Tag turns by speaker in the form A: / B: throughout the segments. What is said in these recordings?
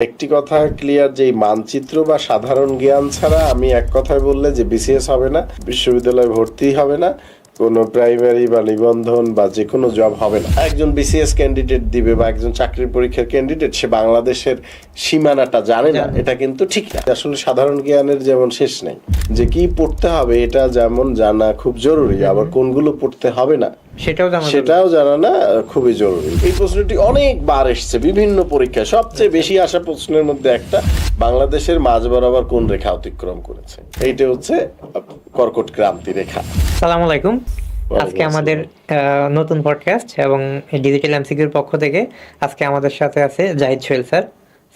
A: একটি কথা ক্লিয়ার যে মানচিত্র বা সাধারণ জ্ঞান ছাড়া আমি এক কথায় বললে যে বিসিএস হবে না, বিশ্ববিদ্যালয়ে ভর্তি হবে না, কোনো প্রাইমারি বা নিবন্ধন বা যে কোনো জব হবে না। একজন বিসিএস ক্যান্ডিডেট দিবে বা একজন চাকরির পরীক্ষার ক্যান্ডিডেট সে বাংলাদেশের সীমানাটা জানে না, এটা কিন্তু ঠিক না। আসলে সাধারণ জ্ঞানের যেমন শেষ নেই, যে কি পড়তে হবে এটা যেমন জানা খুব জরুরি, আবার কোনগুলো পড়তে হবে না সেটাও জানা না খুবই জরুরি। এই প্রশ্নটি অনেকবার এসছে বিভিন্ন পরীক্ষায়। সবচেয়ে বেশি আসা প্রশ্নের মধ্যে একটা, বাংলাদেশের মাঝ বরাবর কোন রেখা অতিক্রম করেছে, এইটা হচ্ছে কর্কট ক্রান্তি রেখা।
B: সালাম আলাইকুম। আজকে আমাদের নতুন পডকাস্ট এবং ডিজিটাল এমসিকিউর পক্ষ থেকে আজকে আমাদের সাথে আছে জাহিদ সোহেল স্যার।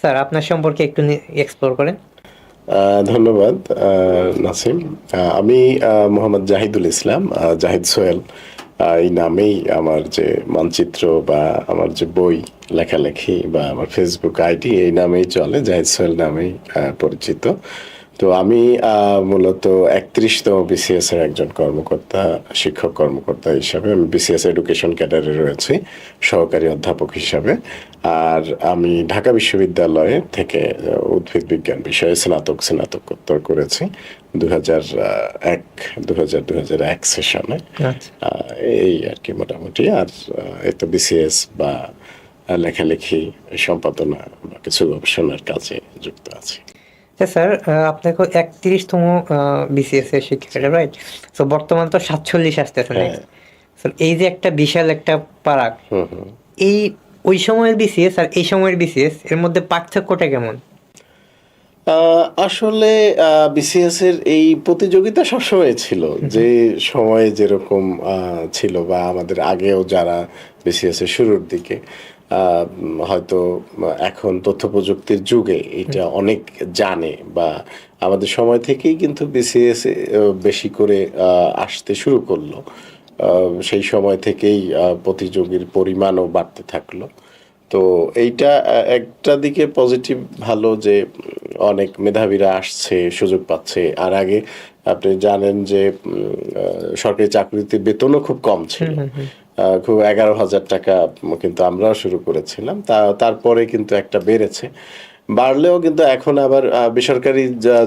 B: স্যার আপনার সম্পর্কে একটু এক্সপ্লোর করেন।
A: ধন্যবাদ নাসিম। আমি মোহাম্মদ জাহিদুল ইসলাম, জাহিদ সোহেল এই নামেই আমার যে মানচিত্র বা আমার যে বই লেখালেখি বা আমার ফেসবুক আইডি এই নামেই চলে, জাহিদ সোহেল নামেই পরিচিত। তো আমি মূলত 31তম বিসিএস এর একজন কর্মকর্তা, শিক্ষক কর্মকর্তা হিসাবে আমি বিসিএস এডুকেশন ক্যাডারে রয়েছি সহকারী অধ্যাপক হিসাবে। আর আমি ঢাকা বিশ্ববিদ্যালয়ে থেকে উদ্ভিদ বিজ্ঞান বিষয়ে স্নাতকোত্তর করেছি 2001 সেশনে। এই আর কি মোটামুটি। আর এই তো বিসিএস বা লেখালেখি, সম্পাদনা বা কিছু গবেষণার কাজে যুক্ত আছি।
B: স্যার আপনি 31তম বিসিএস এর শিক্ষার্থী, রাইট? তো বর্তমান তো 47 আসতেছে। এই যে একটা বিশাল একটা পারাক, এই ওই সময়ের বিসিএস আর এই সময়ের বিসিএস এর মধ্যে পার্থক্যটা কেমন?
A: আসলে বিসিএস এর এই প্রতিযোগিতা সবসময় ছিল, যে সময়ে যেরকম ছিল বা আমাদের আগেও যারা বিসিএস এর শুরুর দিকে, হয়তো এখন তথ্য প্রযুক্তির যুগে এটা অনেক জানে বা আমাদের সময় থেকেই কিন্তু বিসিএস বেশি করে আসতে শুরু করলো। সেই সময় থেকেই প্রতিযোগীর পরিমাণও বাড়তে থাকলো। তো এইটা একটা দিকে পজিটিভ, ভালো যে অনেক মেধাবীরা আসছে, সুযোগ পাচ্ছে। আর আগে আপনি জানেন যে সরকারি চাকরিতে বেতনও খুব কম ছিল, খুব 11,000 টাকা কিন্তু আমরাও শুরু করেছিলাম। তারপরে কিন্তু একটা বেড়েছে, বাড়লেও কিন্তু এখন আবার বেসরকারি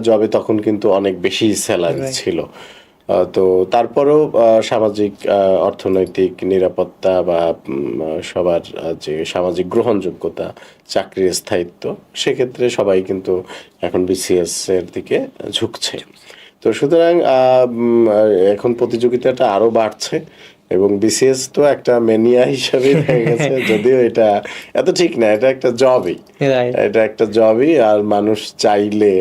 A: জবে তখন কিন্তু অনেক বেশি স্যালারি ছিল। তো তারপরেও সামাজিক অর্থনৈতিক নিরাপত্তা বা সবার যে সামাজিক গ্রহণযোগ্যতা, চাকরির স্থায়িত্ব, সেক্ষেত্রে সবাই কিন্তু এখন বিসিএস এর দিকে ঝুঁকছে। তো সুতরাং এখন প্রতিযোগিতাটা আরো বাড়ছে এবং বিসিএস তো একটা মেনিয়া হিসাবে হয়ে গেছে। যদিও এটা এত ঠিক না, এটা একটা জবই, এটা একটা জবই। আর মানুষ চাইলে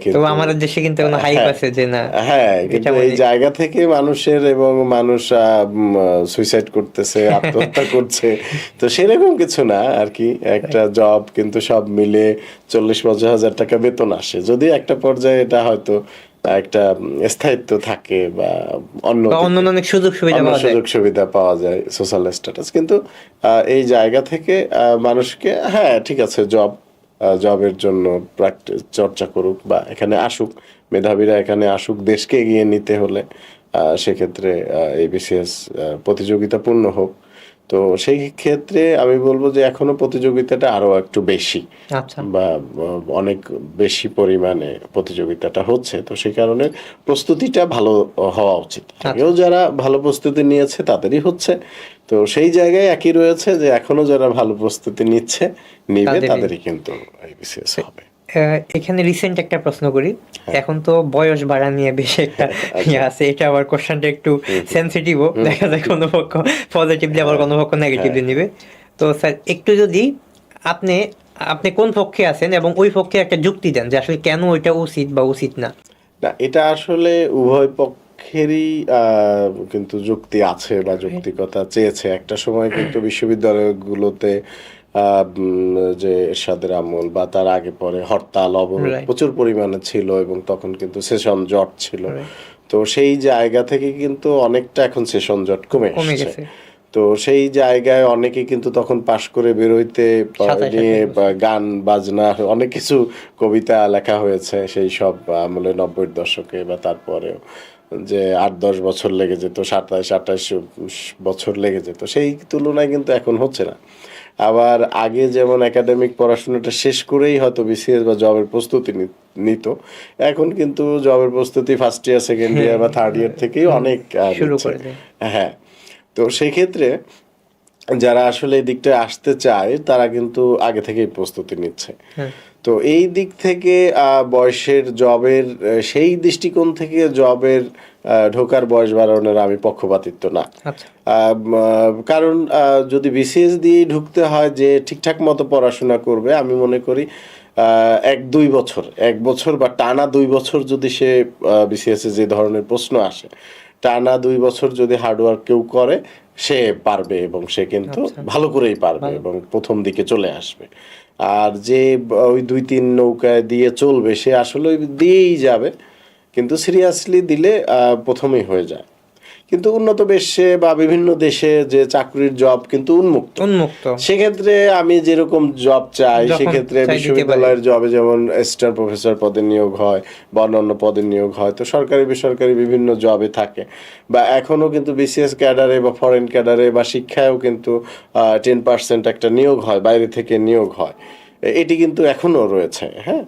B: কিন্তু আমাদের দেশে কিন্তু কোনো হাইপ আছে যে না,
A: হ্যাঁ, কিন্তু এই জায়গা থেকে মানুষের এবং মানুষ সুইসাইড করতেছে, আত্মহত্যা করছে। তো সেরকম কিছু না আর কি, একটা জব কিন্তু সব মিলে 40-50 হাজার টাকা বেতন আসে, যদি একটা পর্যায়ে এটা হয়তো একটা স্থায়িত্ব থাকে বা অনেক সুযোগ সুবিধা পাওয়া যায়, সোশ্যাল স্ট্যাটাস। কিন্তু এই জায়গা থেকে মানুষকে, হ্যাঁ ঠিক আছে, জবের জন্য প্র্যাকটিস চর্চা করুক বা এখানে আসুক, মেধাবীরা এখানে আসুক, দেশকে এগিয়ে নিতে হলে সেক্ষেত্রে এই বিসিএস প্রতিযোগিতাপূর্ণ হোক। তো সেই ক্ষেত্রে আমি বলবো যে এখনো প্রতিযোগিতাটা আরো একটু বেশি বা অনেক বেশি পরিমাণে প্রতিযোগিতাটা হচ্ছে। তো সেই কারণে প্রস্তুতিটা ভালো হওয়া উচিত। আগেও যারা ভালো প্রস্তুতি নিয়েছে তাদেরই হচ্ছে। তো সেই জায়গায় একই রয়েছে যে এখনো যারা ভালো প্রস্তুতি নিবে তাদেরই কিন্তু বিসিএস হবে।
B: এখানে রিসেন্ট একটা প্রশ্ন করি। এখন তো বয়স বাড়া নিয়ে বেশ একটা আছে, এটা আবার কোশ্চেনটা একটু সেনসিটিভও, দেখা যায় কোনো পক্ষ পজিটিভলি আবার কোনো পক্ষ নেগেটিভলি নিবে। তো স্যার একটু যদি আপনি কোন পক্ষে আছেন এবং ওই পক্ষে একটা যুক্তি দেন যে আসলে কেন ওইটা উচিত বা উচিত না।
A: এটা আসলে উভয় পক্ষেরই কিন্তু যুক্তি আছে বা যৌক্তিকতা চেয়েছে। একটা সময় কিন্তু বিশ্ববিদ্যালয়গুলোতে যে এরশাদের আমল বা তার আগে পরে হরতাল অবরোধ প্রচুর পরিমাণে ছিল এবং তখন কিন্তু সেশন জট ছিল। তো সেই জায়গা থেকে কিন্তু অনেকটা এখন সেশন জট কমে গেছে। তো সেই জায়গায় অনেকে কিন্তু তখন পাশ করে বেরোইতে নিয়ে গান বাজনা অনেক কিছু, কবিতা লেখা হয়েছে সেই সব আমলে 90-এর দশকে বা তারপরেও, যে 8-10 বছর লেগে যেত, 27-28 বছর লেগে যেত, সেই তুলনায় কিন্তু এখন হচ্ছে না। আবার আগে যেমন একাডেমিক পড়াশোনাটা শেষ করেই হয়তো বিসিএস বা জবের প্রস্তুতি নিত, এখন কিন্তু জবের প্রস্তুতি ফার্স্ট ইয়ার সেকেন্ড ইয়ার বা থার্ড ইয়ার থেকেই অনেক
B: শুরু
A: নিচ্ছে।
B: করে দেয়।
A: হ্যাঁ, তো সেই ক্ষেত্রে যারা আসলে এই দিকটা আসতে চায় তারা কিন্তু আগে থেকেই প্রস্তুতি নিচ্ছে। তো এই দিক থেকে বয়সের জবের সেই দৃষ্টিকোণ থেকে জবের ঢোকার বয়স বাড়ানোর আমি পক্ষপাতিত্ব না।
B: আচ্ছা।
A: কারণ যদি বিসিএস দিয়ে ঢুকতে হয় যে ঠিকঠাক মতো পড়াশোনা করবে, আমি মনে করি 1-2 বছর বা টানা 2 বছর যদি সে বিসিএস এ যে ধরনের প্রশ্ন আসে, টানা 2 বছর যদি হার্ডওয়ার্ক কেউ করে সে পারবে, এবং সে কিন্তু ভালো করেই পারবে এবং প্রথম দিকে চলে আসবে। আর যে ওই 2-3 নৌকায় দিয়ে চলবে সে আসলে ওই দিয়েই যাবে, কিন্তু সিরিয়াসলি দিলে প্রথমেই হয়ে যায়। কিন্তু উন্নত বিশ্বে বা বিভিন্ন দেশে যে চাকরির জব কিন্তু উন্মুক্ত, সেক্ষেত্রে আমি যেরকম জব চাই সেক্ষেত্রে বিশ্ববিদ্যালয়ের জবে যেমন অ্যাসিস্ট্যান্ট প্রফেসর পদে নিয়োগ হয় বা অন্যান্য পদে নিয়োগ হয়, তো সরকারি বেসরকারি বিভিন্ন জবে থাকে। বা এখনো কিন্তু বিসিএস ক্যাডারে বা ফরেন ক্যাডারে বা শিক্ষায়ও কিন্তু 10% একটা নিয়োগ হয়, বাইরে থেকে নিয়োগ হয়, এটি কিন্তু এখনো রয়েছে। হ্যাঁ,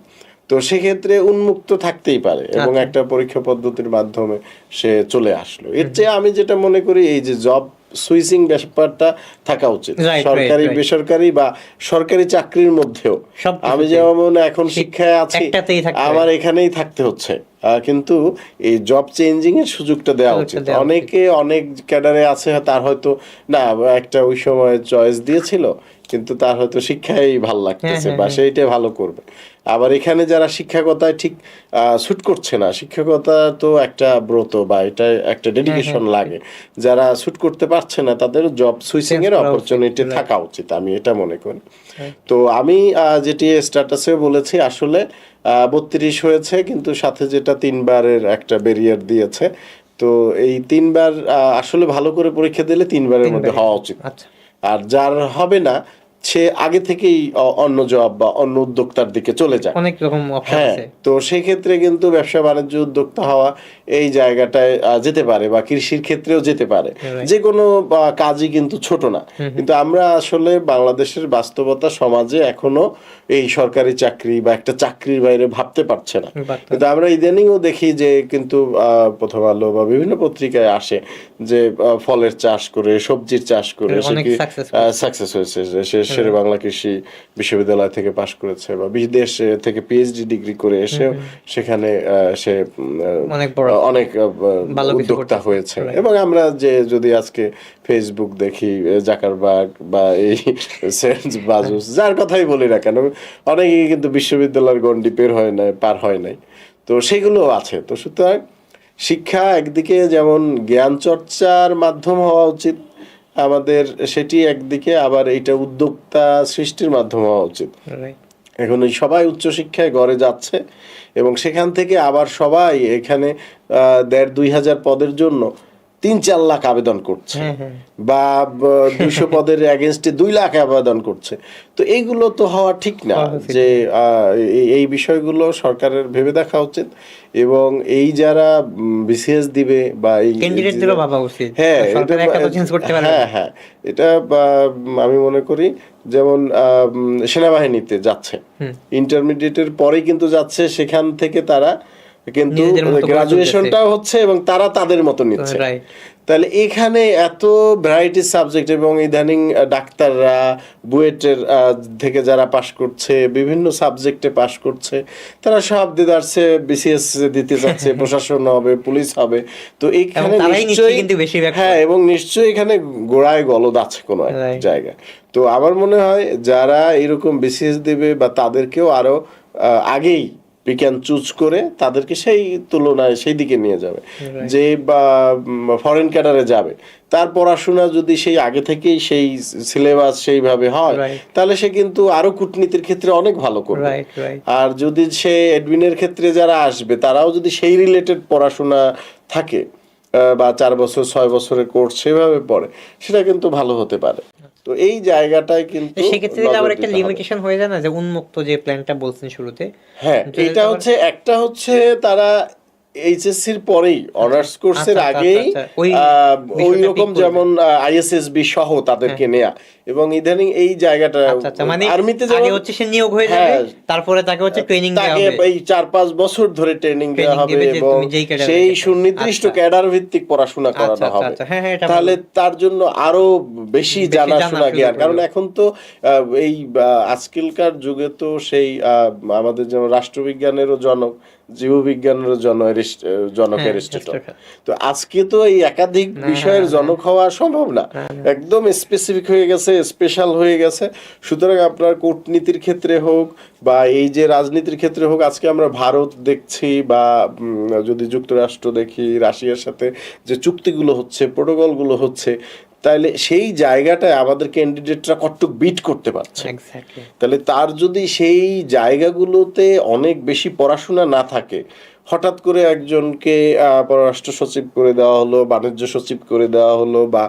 A: তো সেক্ষেত্রে উন্মুক্ত থাকতেই পারে এবং একটা পরীক্ষা পদ্ধতির মাধ্যমে সে চলে আসলো। এর চেয়ে আমি যেটা মনে করি এই যে জব সুইচিং ব্যাপারটা থাকা উচিত সরকারি বেসরকারি বা সরকারি চাকরির মধ্যেও। আমি যেমন এখন শিক্ষায় আছি, আমার এখানেই থাকতে হচ্ছে, কিন্তু এই জব চেঞ্জিং এর সুযোগটা দেওয়া উচিত। অনেকে অনেক ক্যাডারে আছে, তার হয়তো না একটা ওই সময় চয়েস দিয়েছিল, কিন্তু তার হয়তো শিক্ষাই ভালো লাগতেছে বা সেইটাই ভালো করবে। আবার এখানে যারা শিক্ষকতায় ঠিক স্যুট করছে না, শিক্ষকতা তো একটা ব্রত বা এটা একটা ডেডিকেশন লাগে, যারা স্যুট করতে পারছে না তাদের জব সুইচিং এর অপরচুনিটি থাকা উচিত, আমি এটা মনে করি। তো আমি যেটি স্ট্যাটাসে বলেছি আসলে 32 হয়েছে, কিন্তু সাথে যেটা 3বারের একটা ব্যারিয়ার দিয়েছে, তো এই 3বার আসলে ভালো করে পরীক্ষা দিলে 3বারের মধ্যে হওয়া উচিত। আর যার হবে না সে আগে থেকেই অন্য জব বা অন্য উদ্যোক্তার দিকে চলে যায়,
B: অনেক রকম অপশন আছে।
A: তো সেই ক্ষেত্রে কিন্তু ব্যবসা বাণিজ্য উদ্যোক্তা হওয়া এই জায়গাটায় যেতে পারে, বা কৃষির ক্ষেত্রেও যেতে পারে, যে কোনো কাজই কিন্তু ছোট না। কিন্তু আমরা আসলে বাংলাদেশের বাস্তবতা সমাজে এখনো এই সরকারি চাকরি বা একটা চাকরির বাইরে ভাবতে পারছে না। কিন্তু আমরা ইদানিংও দেখি যে কিন্তু প্রথম আলো বা বিভিন্ন পত্রিকায় আসে যে ফলের চাষ করে, সবজির চাষ করে সে কি সাকসেস হয়েছে, সে শেরে বাংলা কৃষি বিশ্ববিদ্যালয় থেকে পাশ করেছে বা বিদেশ থেকে পিএইচডি ডিগ্রি করে এসে সেখানে সে অনেক উদ্যোক্তা হয়েছে। এবং আমরা যে যদি আজকে ফেসবুক দেখি, জাকারবার্গ বা এই সেন্স বাজুস, যার কথাই বলি না কেন, অনেকেই কিন্তু বিশ্ববিদ্যালয়ের গণ্ডি পার হয় নাই, তো সেগুলো আছে। তো সুতরাং শিক্ষা একদিকে যেমন জ্ঞান চর্চার মাধ্যম হওয়া উচিত আমাদের, সেটি একদিকে, আবার এইটা উদ্যোক্তা সৃষ্টির মাধ্যম হওয়া উচিত। এখন সবাই উচ্চশিক্ষায় গড়ে যাচ্ছে এবং সেখান থেকে আবার সবাই এখানে 1,500-2,000 পদের জন্য 3-4 লাখ আবেদন করছে, বা 200 পদের এগেনস্টে 2 লাখ আবেদন করছে। তো এইগুলো তো হওয়া ঠিক না, যে এই বিষয়গুলো সরকারের ভেবে দেখা উচিত। এবং এই যারা বিসিএস দিবে বা এই
B: ক্যান্ডিডেটদেরও ভাবা উচিত।
A: হ্যাঁ, এটা আমি মনে করি যেমন সেনাবাহিনীতে যাচ্ছে, ইন্টারমিডিয়েটের পরেই কিন্তু যাচ্ছে, সেখান থেকে তারা কিন্তু গ্রাজুয়েশনটাও হচ্ছে এবং তারা তাদের মতো নিচ্ছে। তাহলে এখানে এত ভ্যারাইটি সাবজেক্ট, এবং ইদানিং ডাক্তাররা বুয়েটের থেকে যারা পাশ করছে, বিভিন্ন সাবজেক্টে পাশ করছে, তারা সব দিদারছে বিসিএস দিতে যাচ্ছে, প্রশাসন হবে, পুলিশ হবে। তো এইখানে নিশ্চয়ই হ্যাঁ, এবং নিশ্চয়ই এখানে গোড়ায় গলদ আছে কোনো এক জায়গায়। তো আমার মনে হয় যারা এরকম বিসিএস দেবে বা তাদেরকেও আরো আগেই বিজ্ঞান চুজ করে তাদেরকে সেই তুলনায় সেই দিকে নিয়ে যাবে, যে বা ফরেন ক্যাডারে যাবে, তার পড়াশোনা যদি সেই আগে থেকেই সেই সিলেবাস সেইভাবে হয়, তাহলে সে কিন্তু আরো কূটনীতির ক্ষেত্রে অনেক ভালো করবে। আর যদি সে অ্যাডমিনের ক্ষেত্রে যারা আসবে তারাও যদি সেই রিলেটেড পড়াশোনা থাকে বা 4 বছর 6 বছরের কোর্স সেভাবে পড়ে, সেটা কিন্তু ভালো হতে পারে। তো এই জায়গাটায় কিন্তু
B: সেক্ষেত্রে আবার একটা লিমিটেশন হয়ে যায় না, যে উন্মুক্ত যে প্ল্যানটা বলছেন শুরুতে।
A: হ্যাঁ, এটা হচ্ছে একটা হচ্ছে তারা এইচএসসির পরেই অনার্স কোর্সের
B: আচ্ছা, আচ্ছা,
A: আগেই
B: আচ্ছা, ওই
A: ওই
B: বিষয়টা
A: রকম
B: pick করবে।
A: যেমন আইএসএসবি সহ তাদেরকে নেয়া, এবং ইদানিং এই জায়গাটা
B: আচ্ছা আচ্ছা, মানে
A: আর্মিতে
B: আগে
A: যেমন
B: হচ্ছে সে নিয়োগ হয়ে যাবে,
A: হ্যাঁ,
B: তারপরে তাকে হচ্ছে ট্রেনিং দেওয়া
A: তাকে
B: হবে,
A: এই 4-5 বছর ধরে ট্রেনিং দেওয়া হবে
B: দিবে যে
A: এবং
B: তুমি যেই ক্যাডারে
A: সেই
B: যেতে।
A: সুনির্দিষ্ট
B: আচ্ছা।
A: ক্যাডার ভিত্তিক পড়াশোনা
B: আচ্ছা
A: করানো
B: আচ্ছা
A: হবে।
B: আচ্ছা, হ্যাঁ হ্যাঁ, এটা
A: তাহলে
B: ভালো।
A: তার জন্য আরো বেশি জানাশোনা
B: জানা
A: জ্ঞান,
B: সুযোগ
A: কারণ
B: হলো।
A: এখন তো এই আজকালকার যুগে তো সেই আমাদের যেমন রাষ্ট্রবিজ্ঞানেরও জনক, জীববিজ্ঞানেরও জনক
B: হ্যাঁ,
A: অ্যারিস্টটল।
B: Aristotle।
A: তো আজকে তো এই একাধিক
B: না,
A: বিষয়ের
B: না,
A: জনক হওয়া সম্ভব না, একদম স্পেসিফিক হয়ে গেছে, স্পেশাল হয়ে গেছে। সুতরাং আপনার কূটনীতির ক্ষেত্রে হোক বা এই যে রাজনীতির ক্ষেত্রে হোক, আজকে আমরা ভারত দেখছি বা যদি যুক্তরাষ্ট্র দেখি, রাশিয়ার সাথে যে চুক্তিগুলো হচ্ছে, প্রোটোকলগুলো হচ্ছে, তাহলে সেই জায়গাটায় আমাদের ক্যান্ডিডেটরা কতটুক বিট করতে পারছে।
B: Exactly।
A: তাহলে তার যদি সেই জায়গাগুলোতে অনেক বেশি পড়াশোনা না থাকে, হঠাৎ করে একজনকে পররাষ্ট্র সচিব করে দেওয়া হলো, বাণিজ্য সচিব করে দেওয়া হলো, বা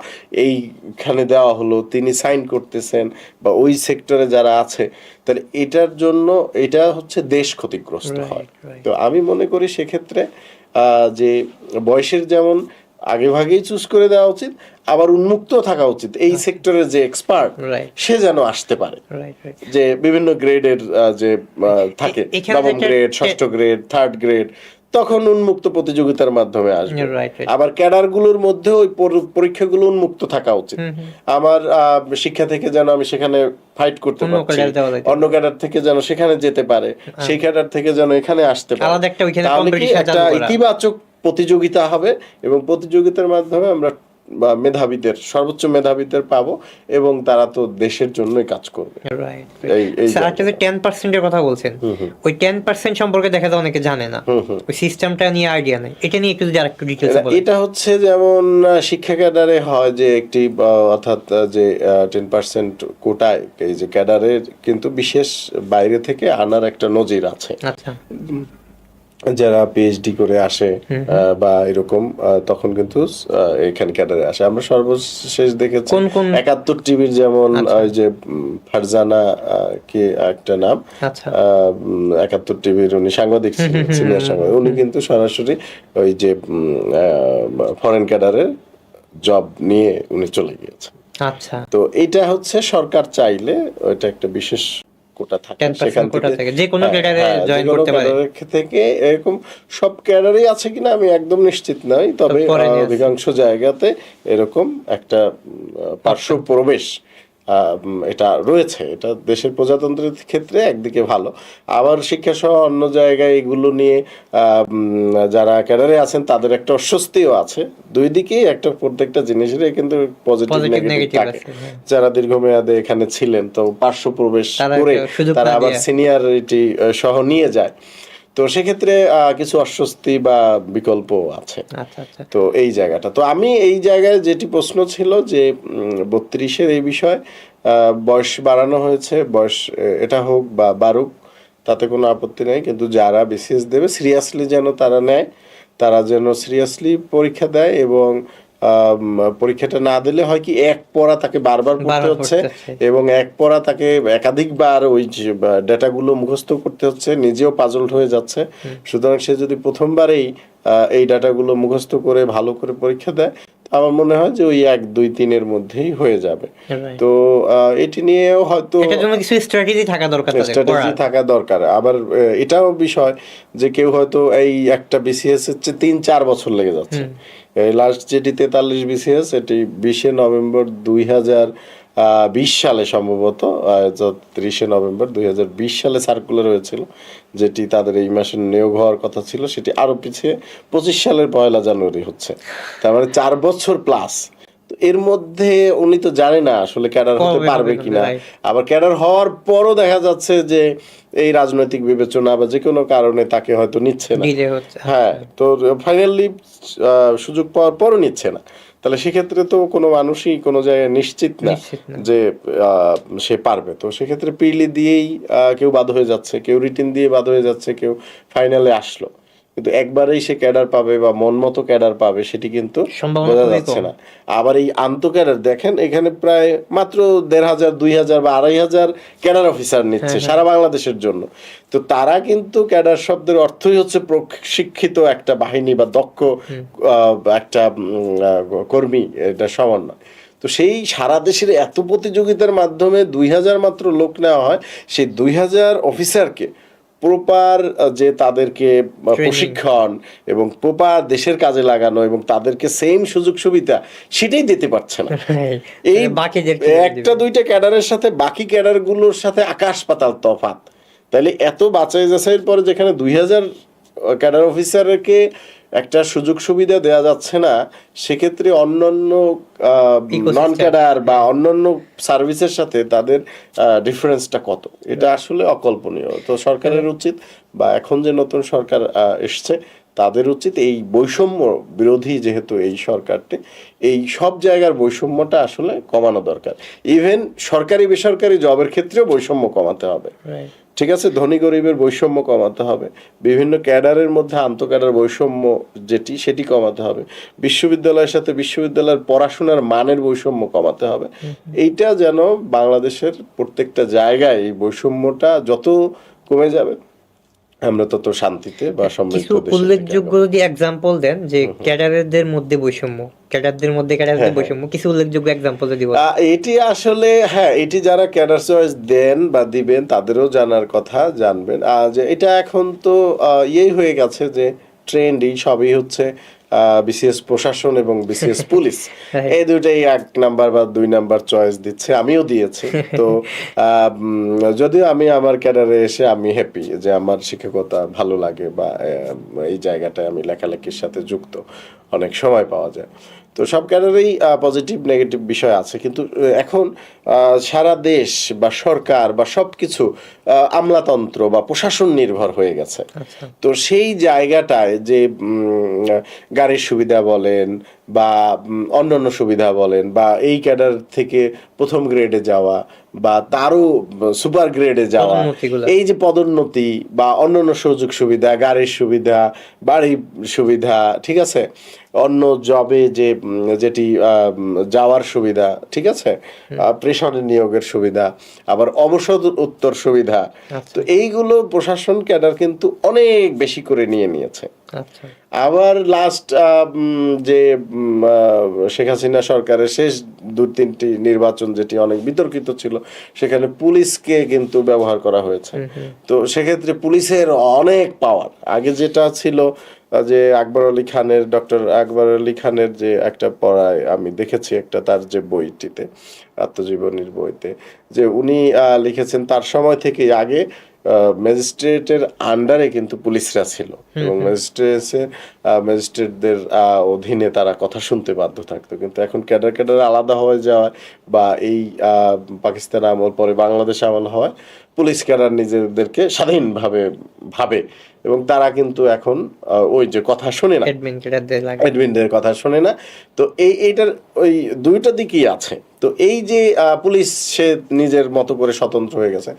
A: এইখানে দেওয়া হলো, তিনি সাইন করতেছেন বা ওই সেক্টরে যারা আছে, তাহলে এটার জন্য এটা হচ্ছে দেশ ক্ষতিগ্রস্ত হয়।
B: right।
A: তো আমি মনে করি সেক্ষেত্রে যে বয়সের যেমন আগে ভাগেই চুজ করে দেওয়া উচিত, আবার উন্মুক্ত থাকা উচিত এই সেক্টরের যে এক্সপার্ট
B: Right।
A: সে যেন আসতে পারে।
B: Right right.
A: যে বিভিন্ন গ্রেডের যে থাকে,
B: এখানে
A: নবম
B: যেটা-
A: গ্রেড, ষষ্ঠ গ্রেড, থার্ড গ্রেড, তখন উন্মুক্ত প্রতিযোগিতার মাধ্যমে আসবে।
B: Right, right।
A: আবার ক্যাডার গুলোর মধ্যে ওই পরীক্ষাগুলো উন্মুক্ত থাকা উচিত। আমার শিক্ষা থেকে যেন আমি সেখানে ফাইট করতে
B: অন্য
A: পারছি,
B: ক্যাডার দেওয়া যাইতে
A: অন্য ক্যাডার থেকে যেন সেখানে যেতে পারে, সেই ক্যাডার থেকে যেন এখানে আসতে পারে।
B: আলাদা একটা ওইখানে
A: তাহলে কি
B: competition
A: একটা
B: চালু করা।
A: ইতিবাচক প্রতিযোগিতা হবে, এবং প্রতিযোগিতার মাধ্যমে আমরা বা মেধাবীদের, সর্বোচ্চ মেধাবীদের পাবো, এবং তারা তো দেশের জন্যই কাজ করবে।
B: রাইট।
A: এই
B: স্যার আপনি যে 10% কথা বলছেন, ওই 10% সম্পর্কে দেখা যায় অনেকে জানে না, ওই সিস্টেমটা নিয়ে আইডিয়া নেই, এটা নিয়ে একটু যদি আরেকটু ডিটেইলসে বলেন।
A: এটা হচ্ছে যেমন শিক্ষা ক্যাডারে হয় যে একটি অর্থাৎ যে 10% কোটায় এই যে ক্যাডারের কিন্তু বিশেষ বাইরে থেকে আনার একটা নজির আছে।
B: আচ্ছা।
A: যারা পিএইচডি করে আসে বা এরকম, তখন কিন্তু এখানে ক্যাডারে আসে। আমরা সর্বশেষ দেখেছি
B: কোন কোন
A: 71 টিভির যেমন ওই যে ফারজানা কি একটা নাম,
B: আচ্ছা।
A: 71 টিভির উনি সাংবাদিক ছিলেন, সিনিয়র সাংবাদিক, উনি কিন্তু সরাসরি ওই যে ফরেন ক্যাডারের জব নিয়ে উনি চলে গিয়েছেন।
B: আচ্ছা।
A: তো এটা হচ্ছে সরকার চাইলে ওইটা একটা বিশেষ কোটা থাকে,
B: 10%
A: সেখান
B: কোটা
A: থেকে
B: থেকে যে কোনো ক্যাডারে জয়েন
A: যে কোনো
B: করতে পারে।
A: ক্যাডারের থেকে এরকম সব ক্যাডারই আছে কিনা আমি একদম নিশ্চিত নই, তবে
B: পরে নিয়ে আসি।
A: অধিকাংশ জায়গাতে এরকম একটা পার্শ্ব প্রবেশ এটা রয়েছে। এটা দেশের প্রজাতন্ত্রের ক্ষেত্রে একদিকে ভালো, আবার শিক্ষা সহ অন্য জায়গায় এগুলো নিয়ে যারা ক্যাডারে আছেন তাদের একটা অস্বস্তিও আছে। দুই দিকেই একটা, প্রত্যেকটা জিনিসেরই কিন্তু পজিটিভ নেগেটিভ
B: নেগেটিভ
A: থাকে।
B: আছে, হ্যাঁ।
A: যারা দীর্ঘমেয়াদে এখানে ছিলেন, তো পার্শ্ব প্রবেশ
B: তারা
A: করে
B: একটা সুযোগ
A: তারা
B: না
A: আবার
B: দিয়ে।
A: সিনিয়রিটি সহ নিয়ে যায়, তো সেক্ষেত্রে কিছু অস্বস্তি বা বিকল্প আছে।
B: আচ্ছা আচ্ছা।
A: তো এই জায়গাটা, তো আমি এই জায়গায় যেটি প্রশ্ন ছিল যে 32-এর এই বিষয় বয়স বাড়ানো হয়েছে, বয়স এটা হোক বা বাড়ুক, তাতে কোনো আপত্তি নেই, কিন্তু যারা বিসিএস দেবে সিরিয়াসলি যেন তারা নেয়, তারা যেন সিরিয়াসলি পরীক্ষা দেয়, এবং পরীক্ষাটা না দিলে হয় কি, এক পড়া তাকে বারবার পড়তে হচ্ছে, এবং এক পড়া তাকে একাধিকবার ওই ডেটাগুলো মুখস্থ করতে হচ্ছে, নিজেও পাজলড হয়ে যাচ্ছে। সুতরাং সে যদি প্রথমবারেই এই ডাটাগুলো মুখস্থ করে ভালো করে পরীক্ষা দেয়, আমার মনে হয় যে ওই 1-2-3-এর মধ্যেই হয়ে যাবে। তো এটি নিয়েও হয়তো
B: এটার জন্য কিছু স্ট্র্যাটেজি থাকা দরকার,
A: স্ট্র্যাটেজি থাকা দরকার। আবার এটাও বিষয় যে কেউ হয়তো এই একটা বিসিএস হচ্ছে 3-4 বছর লেগে যাচ্ছে। লাস্ট যেটি 43 বিসিএস, এটি 20 নভেম্বর 2020 সালে সম্ভবত 30 নভেম্বর 2020 সালে সার্কুলার হয়েছিল, যেটি তাদের এই মাসে নিয়োগ হওয়ার কথা ছিল, সেটি আরো পিছিয়ে 25 সালের 1 জানুয়ারি হচ্ছে। তার মানে 4 বছর প্লাস। এর মধ্যে উনি তো জানে না আসলে ক্যাডার হতে পারবে কিনা, আবার ক্যাডার হওয়ার পরও দেখা যাচ্ছে যে এই রাজনৈতিক বিবেচনা বা যে কোনো কারণে তাকে হয়তো নিচ্ছে না। হ্যাঁ, তো ফাইনালি সুযোগ পাওয়ার পরও নিচ্ছে না, তাহলে সেক্ষেত্রে তো কোনো মানুষই কোনো জায়গায় নিশ্চিত না যে সে পারবে। তো সেক্ষেত্রে প্রিলি দিয়েই কেউ বাদ হয়ে যাচ্ছে, কেউ রিটেন দিয়ে বাদ হয়ে যাচ্ছে, কেউ ফাইনালে আসলো। কিন্তু একবারেই সে ক্যাডার পাবে বা মন মতো ক্যাডার পাবে সেটি কিন্তু
B: সম্ভাবনা
A: বোঝা
B: খুবই
A: যাচ্ছে
B: কম।
A: না। আবার এই আন্ত ক্যাডার দেখেন, এখানে প্রায় মাত্র 1,500, 2,000 বা 2,500 ক্যাডার অফিসার নিচ্ছে সারা বাংলাদেশের জন্য। তো তারা কিন্তু ক্যাডার শব্দের অর্থই হচ্ছে প্রশিক্ষিত একটা বাহিনী বা দক্ষ একটা কর্মী, এটা সমান নয়। তো সেই সারা দেশের এত প্রতিযোগিতার মাধ্যমে 2,000 মাত্র লোক নেওয়া হয়, সেই 2,000 অফিসারকে প্রপার যে তাদেরকে প্রশিক্ষণ এবং প্রপার দেশের কাজে লাগানো এবং তাদেরকে সেম সুযোগ সুবিধা সেটাই দিতে পারছে না। এই
B: বাকিদের
A: একটা দুইটা ক্যাডারের সাথে বাকি ক্যাডারগুলোর সাথে আকাশ পাতাল তফাৎ। তাহলে এত বাছাই যাচাইয়ের পরে যেখানে 2,000 ক্যাডার অফিসারকে একটা সুযোগ সুবিধা দেওয়া যাচ্ছে না, সেক্ষেত্রে অন্যান্য নন ক্যাডার বা অন্যান্য সার্ভিসের সাথে তাদের ডিফারেন্সটা কত, এটা আসলে অকল্পনীয়। তো সরকারের উচিত, বা এখন যে নতুন সরকার এসছে তাদের উচিত এই বৈষম্য বিরোধী, যেহেতু এই সরকারটি, এই সব জায়গার বৈষম্যটা আসলে কমানো দরকার। ইভেন সরকারি বেসরকারি জবের ক্ষেত্রেও বৈষম্য কমাতে হবে। ঠিক আছে, ধনী গরিবের বৈষম্য কমাতে হবে, বিভিন্ন ক্যাডারের মধ্যে আন্তঃক্যাডার বৈষম্য সেটি কমাতে হবে, বিশ্ববিদ্যালয়ের সাথে বিশ্ববিদ্যালয়ের পড়াশোনার মানের বৈষম্য কমাতে হবে। এইটা যেন বাংলাদেশের প্রত্যেকটা জায়গায় এই বৈষম্যটা যত কমে যাবে আমরা তত শান্তিতে বা সমৃদ্ধ
B: কিছু উল্লেখযোগ্য যদি এক্সাম্পল দেন যে ক্যাডারদের মধ্যে বৈষম্য, ক্যাডারদের মধ্যে ক্যাডারদের বৈষম্য, কিছু উল্লেখযোগ্য এক্সাম্পল যদি বলেন।
A: এটি আসলে হ্যাঁ, এটি যারা ক্যাডার চয়েস দেন বা দিবেন তাদেরও জানার কথা, জানবেন যে এটা এখন তো ইয়েই হয়ে গেছে যে ট্রেন্ডই সবই হচ্ছে বিসিএস প্রশাসন এবং বিসিএস পুলিশ, এই দুইটাই 1 নাম্বার বা 2 নাম্বার চয়েস দিচ্ছে, আমিও দিয়েছি। তো যদিও আমি আমার ক্যাডারে এসে আমি হ্যাপি যে আমার শিক্ষকতা ভালো লাগে বা এই জায়গাটায় আমি লেখালেখির সাথে যুক্ত, অনেক সময় পাওয়া যায়। তো সব ক্যাডারেই পজিটিভ নেগেটিভ বিষয় আছে, কিন্তু এখন সারা দেশ বা সরকার বা সবকিছু আমলাতন্ত্র বা প্রশাসন নির্ভর হয়ে গেছে। তো সেই জায়গাটায় যে গাড়ির সুবিধা বলেন বা অন্যান্য সুবিধা বলেন বা এই ক্যাডার থেকে প্রথম গ্রেডে যাওয়া বা তারও সুপার গ্রেডে যাওয়া, এই যে পদোন্নতি বা অন্যান্য সুযোগ সুবিধা, গাড়ির সুবিধা, বাড়ির সুবিধা, ঠিক আছে, অন্য জবে যেটি যাওয়ার সুবিধা, ঠিক আছে, প্রেষণে নিয়োগের সুবিধা, আবার অবসর উত্তর সুবিধা, তো এইগুলো প্রশাসন ক্যাডার কিন্তু অনেক বেশি করে নিয়েছে। আবার লাস্ট যে শেখ হাসিনা সরকারের শেষ 2-3টি নির্বাচন যেটি অনেক বিতর্কিত ছিল, সেখানে পুলিশকে কিন্তু ব্যবহার করা হয়েছে। তো সেক্ষেত্রে পুলিশের অনেক পাওয়ার, আগে যেটা ছিল যে ডক্টর আকবর আলী খানের যে একটা পড়ায় আমি দেখেছি, একটা তার যে বইটিতে, আত্মজীবনীর বইতে, যে উনি লিখেছেন তার সময় থেকে আগে ম্যাজিস্ট্রেটের আন্ডারে কিন্তু পুলিশরা ছিল এবং ম্যাজিস্ট্রেটদের অধীনে তারা কথা শুনতে বাধ্য থাকতো। কিন্তু এখন ক্যাডার আলাদা হয়ে যাওয়ায় বা এই পাকিস্তান আমল পরে বাংলাদেশ আমল হওয়ায় পুলিশ ক্যাডার নিজেদেরকে স্বাধীনভাবে ভাবে এবং তারা কিন্তু এখন ওই যে কথা শোনে না, অ্যাডমিনদের কথা শোনে না। তো এইটার ওই দুইটা দিকই আছে। তো এই যে পুলিশ সে নিজের মতো করে স্বতন্ত্র হয়ে গেছে,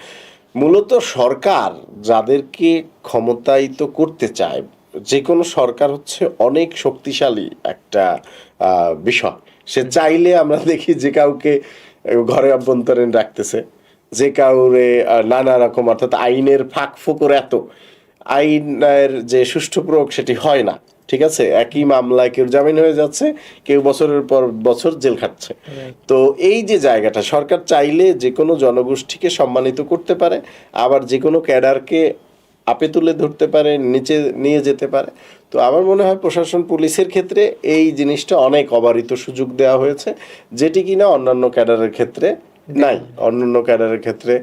A: মূলত সরকার যাদেরকে ক্ষমতায়িত করতে চায়, যে কোনো সরকার হচ্ছে অনেক শক্তিশালী একটা বিষয়। সে চাইলে আমরা দেখি যে কাউকে ঘরে অভ্যন্তরীণ রাখতেছে, যে কাউরে নানা রকম, অর্থাৎ আইনের ফাঁক ফোকর এত, আইনের যে সুষ্ঠু প্রয়োগ সেটি হয় না। ঠিক আছে, একই মামলায় কেউ জামিন হয়ে যাচ্ছে, কেউ বছরের পর বছর জেল খাটছে। তো এই যে জায়গাটা, সরকার চাইলে যে কোনো জনগোষ্ঠীকে সম্মানিত করতে পারে, আবার যে কোনো ক্যাডারকে আপে তুলে ধরতে পারে, নিচে নিয়ে যেতে পারে। তো আমার মনে হয় প্রশাসন পুলিশের ক্ষেত্রে এই জিনিসটা অনেক অবারিত সুযোগ দেওয়া হয়েছে, যেটি কিনা অন্যান্য ক্যাডারের ক্ষেত্রে নাই। অন্যান্য ক্যাডারের ক্ষেত্রে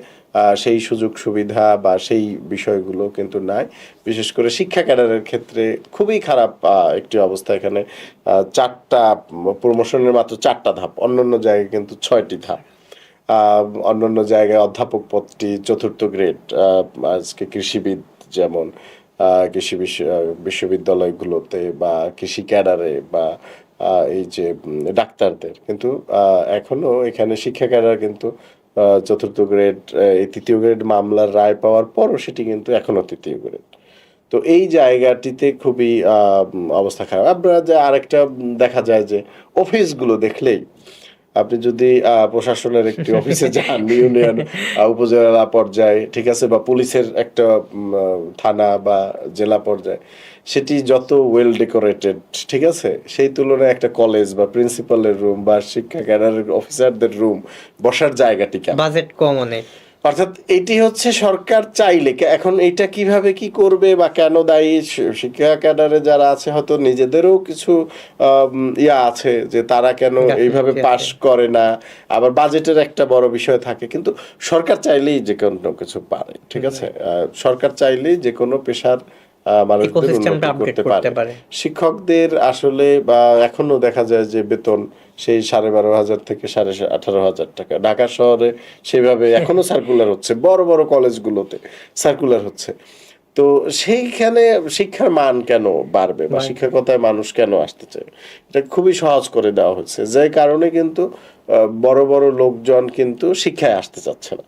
A: সেই সুযোগ সুবিধা বা সেই বিষয়গুলো কিন্তু নাই। বিশেষ করে শিক্ষা ক্যাডারের ক্ষেত্রে খুবই খারাপ একটি অবস্থা। এখানে 4টা প্রমোশনের মাত্র 4টা ধাপ, অন্যান্য জায়গায় কিন্তু 6টি ধাপ। অন্যান্য জায়গায় অধ্যাপক পদটি 4র্থ গ্রেড। আজকে কৃষিবিদ যেমন কৃষি বিশ্ববিদ্যালয়গুলোতে বা কৃষি ক্যাডারে বা এই যে ডাক্তারদের, কিন্তু এখনো এখানে শিক্ষা ক্যাডার কিন্তু 4র্থ গ্রেড, এই 3য় গ্রেড মামলার রায় পাওয়ার পরও সেটি কিন্তু এখনো 3য় গ্রেড। তো এই জায়গাটিতে খুবই অবস্থা খারাপ। আপনারা যে আরেকটা দেখা যায় যে অফিসগুলো দেখলেই, আপনি যদি প্রশাসনের একটি অফিসে যান, ইউনিয়ন উপজেলা পর্যায়ে, ঠিক আছে, বা পুলিশের একটা থানা বা জেলা পর্যায়ে, সেটি যত ওয়েল ডেকোরেটেড, ঠিক আছে, সেই তুলনায় একটা কলেজ বা প্রিন্সিপালের রুম বা শিক্ষা ক্যাডারের অফিসারদের রুম, বসার জায়গাটি কেমন,
B: বাজেট কম অনেক।
A: অর্থাৎ এটি হচ্ছে সরকার চাইলে, এখন এটা কিভাবে কি করবে বা কেন দায়ী, শিক্ষা ক্যাডারে যারা আছে হয়তো নিজেদেরও কিছু ইয়া আছে যে তারা কেন এইভাবে পাশ করে না, আবার বাজেটের একটা বড় বিষয় থাকে, কিন্তু সরকার চাইলেই যে কোনো কিছু পারে, ঠিক আছে, সরকার চাইলেই যে কোনো পেশার মানুষদের উন্নতি করতে পারে। শিক্ষকদের আসলে বা এখনো দেখা যায় যে বেতন সেই 12,500 থেকে 18,500 টাকা, ঢাকা শহরে সেভাবে এখনো সার্কুলার হচ্ছে, বড় বড় কলেজগুলোতে সার্কুলার হচ্ছে। তো সেইখানে শিক্ষার মান কেন বাড়বে বা শিক্ষকতায় মানুষ কেন আসতে চায়, এটা খুবই সহজ করে দেওয়া হচ্ছে, যে কারণে কিন্তু বড় বড় লোকজন কিন্তু শিক্ষায় আসতে চাচ্ছে না।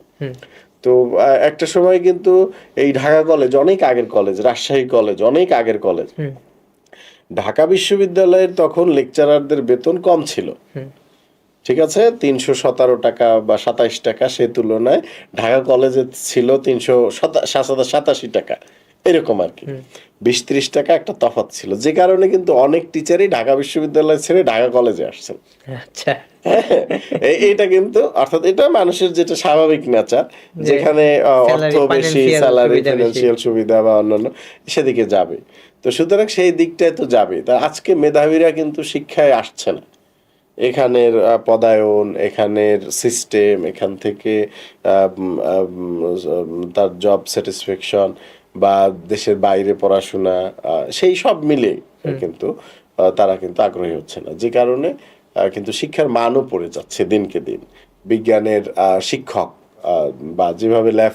A: তো একটা সময় কিন্তু এই ঢাকা কলেজ অনেক আগের কলেজ, রাজশাহী কলেজ অনেক আগের কলেজ, ঢাকা বিশ্ববিদ্যালয়ের তখন লেকচারারদের বেতন কম ছিল, ঠিক আছে, 317 টাকা বা 27 টাকা, সে তুলনায় ঢাকা কলেজে ছিল 387 টাকা, এরকম আর কি, 20-30 টাকা একটা তফাৎ ছিল, যে কারণে কিন্তু অনেক টিচারই ঢাকা বিশ্ববিদ্যালয় ছেড়ে ঢাকা কলেজে আসছেন।
B: আচ্ছা,
A: এটা কিন্তু অর্থাৎ এটা মানুষের যেটা স্বাভাবিক নেচার, যেখানে অর্থ বেশি, স্যালারি, ফিনান্সিয়াল সুবিধা বা অন্যান্য সেদিকে যাবে। তো সুতরাং সেই দিকটায় তো যাবে। তা আজকে মেধাবীরা কিন্তু শিক্ষায় আসছে না, এখানের পদায়ন, এখানের সিস্টেম, এখান থেকে তার জব স্যাটিসফ্যাকশন বা দেশের বাইরে পড়াশোনা, সেই সব মিলে কিন্তু তারা কিন্তু আগ্রহী হচ্ছে না, যে কারণে কিন্তু শিক্ষার মানও পড়ে যাচ্ছে দিনকে দিন। বিজ্ঞানের শিক্ষক বা যেভাবে ল্যাব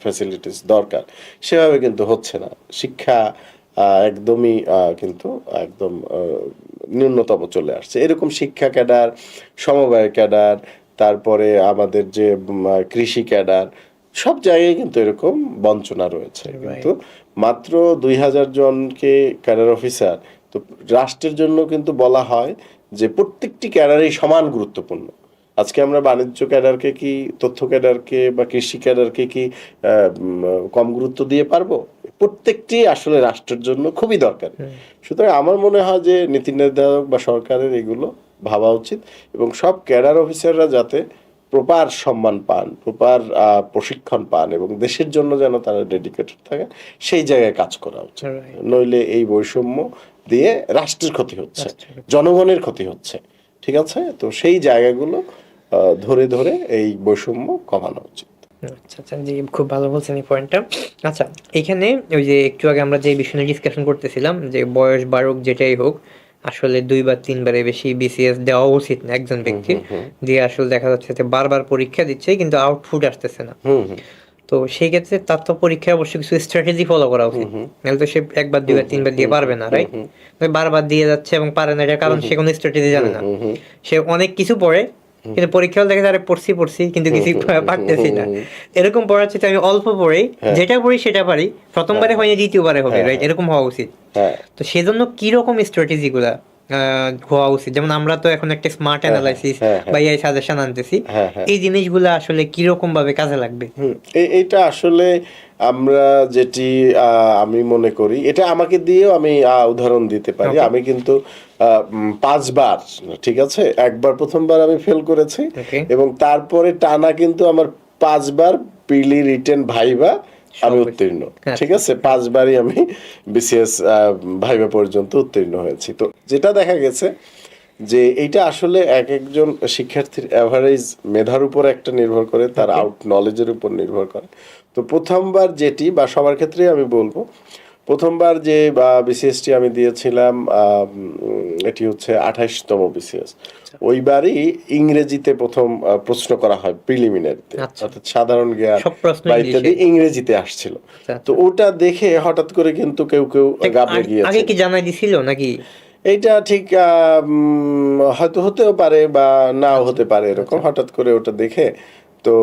A: ফ্যাসিলিটিস দরকার সেভাবে কিন্তু হচ্ছে না। শিক্ষা একদমই কিন্তু একদম ন্যূনতম চলে আসছে। এরকম শিক্ষা ক্যাডার, সমবায় ক্যাডার, তারপরে আমাদের যে কৃষি ক্যাডার, সব জায়গায় কিন্তু এরকম বঞ্চনা রয়েছে। কিন্তু মাত্র 2,000 জনকে ক্যাডার অফিসার, তো রাষ্ট্রের জন্য কিন্তু বলা হয় যে প্রত্যেকটি ক্যাডারই সমান গুরুত্বপূর্ণ। আজকে আমরা বাণিজ্য ক্যাডারকে কি, তথ্য ক্যাডারকে বা কৃষি ক্যাডারকে কি কম গুরুত্ব দিয়ে পারবো? প্রত্যেকটি আসলে রাষ্ট্রের জন্য খুবই দরকার। সুতরাং আমার মনে হয় যে নীতি নির্ধারক বা সরকারের এগুলো ভাবা উচিত, এবং সব ক্যাডার অফিসাররা যাতে প্রপার সম্মান পান, প্রপার প্রশিক্ষণ পান, এবং দেশের জন্য যেন তারা ডেডিকেটেড থাকে, সেই জায়গায় কাজ করা উচিত। নইলে এই বৈষম্য দিয়ে রাষ্ট্রের ক্ষতি হচ্ছে, জনগণের ক্ষতি হচ্ছে, ঠিক আছে। তো সেই জায়গাগুলো ধরে ধরে এই বৈষম্য কমানো উচিত।
B: আচ্ছা আচ্ছা, জি, খুব ভালো বলছেন এই পয়েন্টটা। আচ্ছা, এখানে ওই যে একটু আগে আমরা যে বিষয় নিয়ে ডিসকাশন করতেছিলাম, যে বয়স বাড়ুক যেটাই হোক, আসলে 2 বা 3 বারে বেশি বিসিএস দেওয়া উচিত না একজন ব্যক্তির, দিয়ে আসলে দেখা যাচ্ছে যে বারবার পরীক্ষা দিচ্ছে কিন্তু আউটপুট আসতেছে না। তো সেই ক্ষেত্রে তার তো পরীক্ষায় অবশ্যই কিছু স্ট্র্যাটেজি ফলো করা উচিত, নাহলে তো সে 1 বার 2 বার 3 বার দিয়ে পারবে না, রাইট? বারবার দিয়ে যাচ্ছে এবং পারে না, এটার কারণ সে কোনো স্ট্র্যাটেজি জানে না। সে অনেক কিছু পড়ে কিন্তু পরীক্ষা হলে দেখে যারা পড়ছি কিন্তু কিছু পারতেছি না। এরকম পড়ার চেয়ে আমি অল্প পড়েই যেটা পড়ি সেটা পারি, প্রথমবারে হয়নি দ্বিতীয়বারে হবে, রাইট? এরকম হওয়া উচিত। তো সেজন্য কি রকম স্ট্র্যাটেজি গুলা হওয়া উচিত? যেমন আমরা তো এখন একটা স্মার্ট অ্যানালাইসিস বা এই সাজেশন আনতেছি, এই জিনিসগুলো আসলে কি রকম ভাবে কাজে লাগবে?
A: এইটা আসলে আমরা যেটি আমি মনে করি, এটা আমাকে দিয়েও আমি উদাহরণ দিতে পারি। আমি কিন্তু 5 বার, ঠিক আছে, একবার প্রথমবার আমি ফেল করেছি, এবং তারপরে টানা কিন্তু আমার 5 বার প্রিলি, রিটেন, ভাইভা আমি উত্তীর্ণ, ঠিক আছে, 5 বারই আমি বিসিএস ভাইভা পর্যন্ত উত্তীর্ণ হয়েছি। তো যেটা দেখা গেছে যে এইটা আসলে এক একজন শিক্ষার্থীর এভারেজ মেধার উপর একটা নির্ভর করে, তার আউট নলেজের উপর নির্ভর করে। তো প্রথমবার যেটি, বা সবার ক্ষেত্রে আমি বলবো, প্রথমবার যে বিসিএসটি আমি দিয়েছিলাম, এটি হচ্ছে 28তম বিসিএস। ওইবারই ইংরেজিতে প্রথম প্রশ্ন করা হয় প্রিলিমিনারিতে, অর্থাৎ সাধারণ জ্ঞান বা ইত্যাদি ইংরেজিতে আসছিল। তো ওটা দেখে হঠাৎ করে কিন্তু কেউ গাবড়ে গিয়েছে।
B: আগে কি জানাই দিছিল নাকি?
A: এইটা ঠিক হয়তো হতেও পারে বা নাও হতে পারে, এরকম হঠাৎ করে ওটা দেখে তো